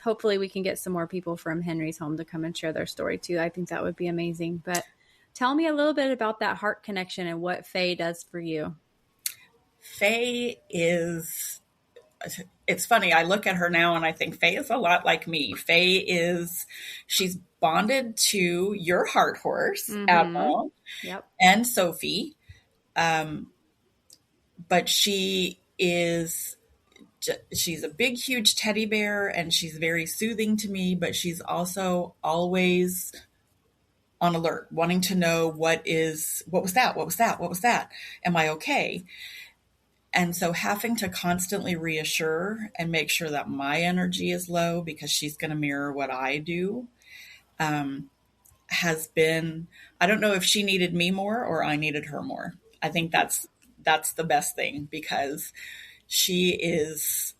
hopefully we can get some more people from Henry's Home to come and share their story too. I think that would be amazing. But tell me a little bit about that heart connection and what Faye does for you. Faye it's funny. I look at her now and I think Faye is a lot like me. She's bonded to your heart horse, Admiral, and Sophie. But she's a big, huge teddy bear, and she's very soothing to me, but she's also always on alert, wanting to know what was that? Am I okay? And so having to constantly reassure and make sure that my energy is low, because she's going to mirror what I do, has been, I don't know if she needed me more or I needed her more. I think that's the best thing, because she is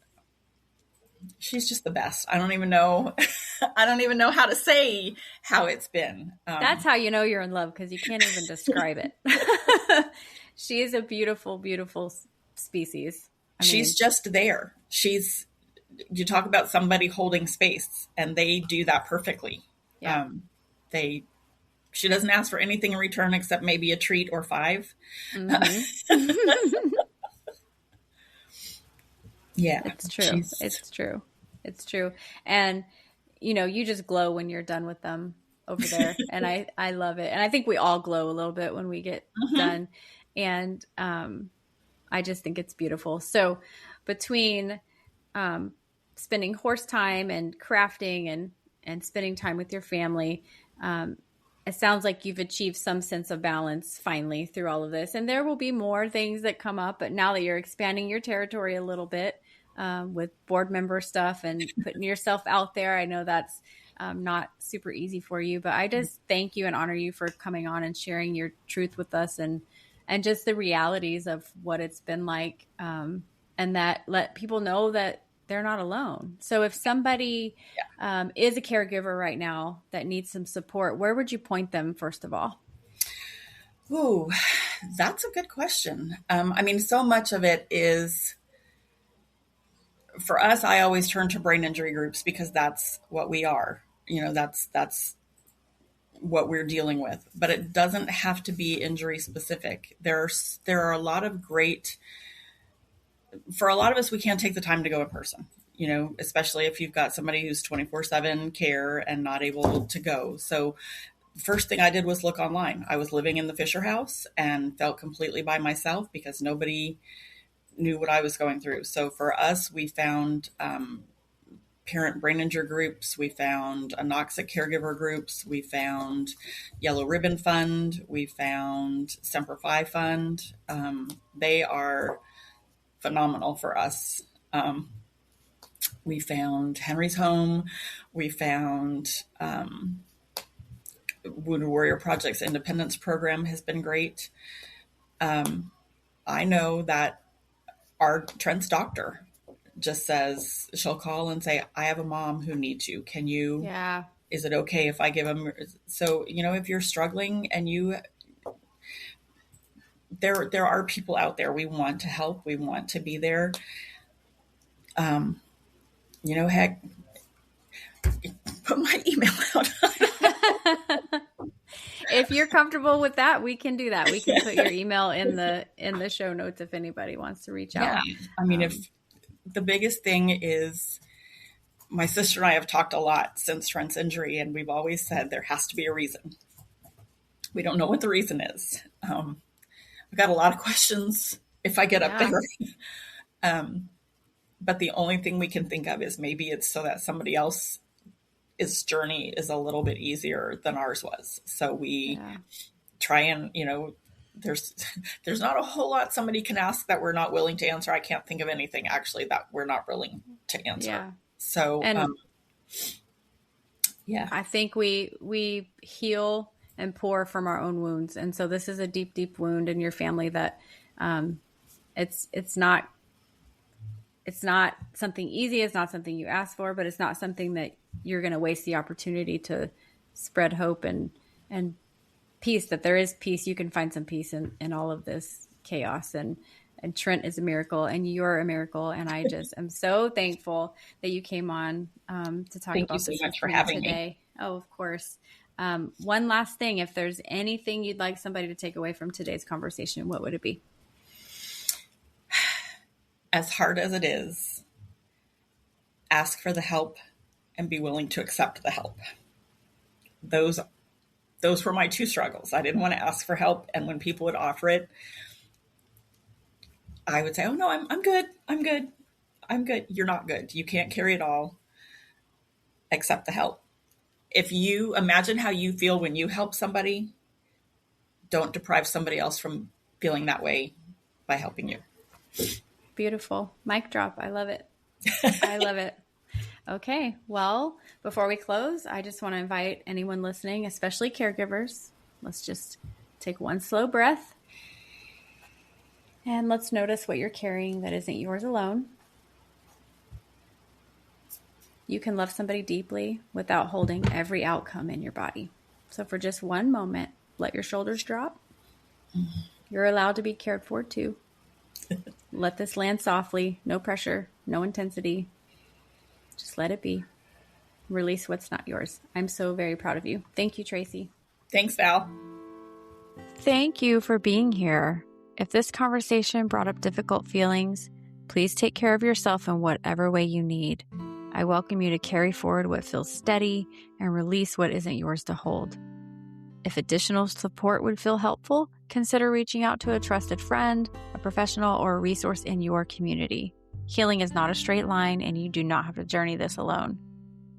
she's just the best. I don't even know I don't even know how to say how it's been. That's how you know you're in love, because you can't even describe it. She is a beautiful, beautiful species. I She's mean, just there. You talk about somebody holding space, and they do that perfectly. yeah. Um, they She doesn't ask for anything in return except maybe a treat or five. Mm-hmm. Yeah, It's true. she's It's true. It's true. And you just glow when you're done with them over there. And I love it. And I think we all glow a little bit when we get Mhm. done. And I just think it's beautiful. So between um, spending horse time and crafting and spending time with your family, um, it sounds like you've achieved some sense of balance finally through all of this. And there will be more things that come up, but now that you're expanding your territory a little bit, with board member stuff and putting yourself out there, I know that's not super easy for you, but I just thank you and honor you for coming on and sharing your truth with us, and just the realities of what it's been like, and that let people know that they're not alone. So if somebody is a caregiver right now that needs some support, where would you point them first of all? Ooh, that's a good question. I mean, so much of it is, for us, I always turn to brain injury groups because that's what we are. That's what we're dealing with. But it doesn't have to be injury specific. There are a lot of great, for a lot of us, we can't take the time to go in person, especially if you've got somebody who's 24/7 care and not able to go. So first thing I did was look online. I was living in the Fisher house and felt completely by myself because nobody knew what I was going through. So for us, we found parent brain injury groups. We found anoxic caregiver groups. We found Yellow Ribbon Fund. We found Semper Fi Fund. They are phenomenal for us. We found Henry's Home. We found Wounded Warrior Project's Independence Program has been great. I know that our Trent's doctor just says, she'll call and say, I have a mom who needs you. Yeah. Is it okay if I give them? So, if you're struggling and there are people out there. We want to help. We want to be there. Heck, put my email out. If you're comfortable with that, we can do that. We can put your email in the show notes if anybody wants to reach Yeah. out. I mean, if the biggest thing is, my sister and I have talked a lot since Trent's injury, and we've always said there has to be a reason. We don't know what the reason is. I've got a lot of questions if I get up Yeah. there. But the only thing we can think of is maybe it's so that somebody else's journey is a little bit easier than ours was. So we Yeah. try and, there's not a whole lot somebody can ask that we're not willing to answer. I can't think of anything actually that we're not willing to answer. Yeah. So, And yeah. I think we heal and pour from our own wounds. And so this is a deep, deep wound in your family that it's not something easy. It's not something you ask for, but it's not something that you're going to waste the opportunity to spread hope and peace, that there is peace. You can find some peace in all of this chaos. And Trent is a miracle, and you're a miracle. And I just am so thankful that you came on to talk Thank you about so this much for with me having today. me. Oh, of course. One last thing, if there's anything you'd like somebody to take away from today's conversation, what would it be? As hard as it is, ask for the help and be willing to accept the help. Those were my two struggles. I didn't want to ask for help, and when people would offer it, I would say, "Oh no, I'm good. I'm good. I'm good." You're not good. You can't carry it all. Accept the help. If you imagine how you feel when you help somebody, don't deprive somebody else from feeling that way by helping you. Beautiful. Mic drop. I love it. I love it. Okay, well, before we close, I just want to invite anyone listening, especially caregivers, let's just take one slow breath and let's notice what you're carrying that isn't yours alone. You can love somebody deeply without holding every outcome in your body. So for just one moment, let your shoulders drop. You're allowed to be cared for too. Let this land softly, no pressure, no intensity. Just let it be. Release what's not yours. I'm so very proud of you. Thank you, Traci. Thanks, Val. Thank you for being here. If this conversation brought up difficult feelings, please take care of yourself in whatever way you need. I welcome you to carry forward what feels steady and release what isn't yours to hold. If additional support would feel helpful, consider reaching out to a trusted friend, a professional, or a resource in your community. Healing is not a straight line, and you do not have to journey this alone.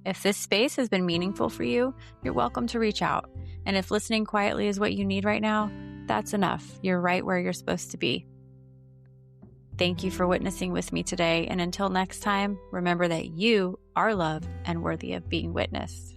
If this space has been meaningful for you, you're welcome to reach out. And if listening quietly is what you need right now, that's enough. You're right where you're supposed to be. Thank you for witnessing with me today. And until next time, remember that you are loved and worthy of being witnessed.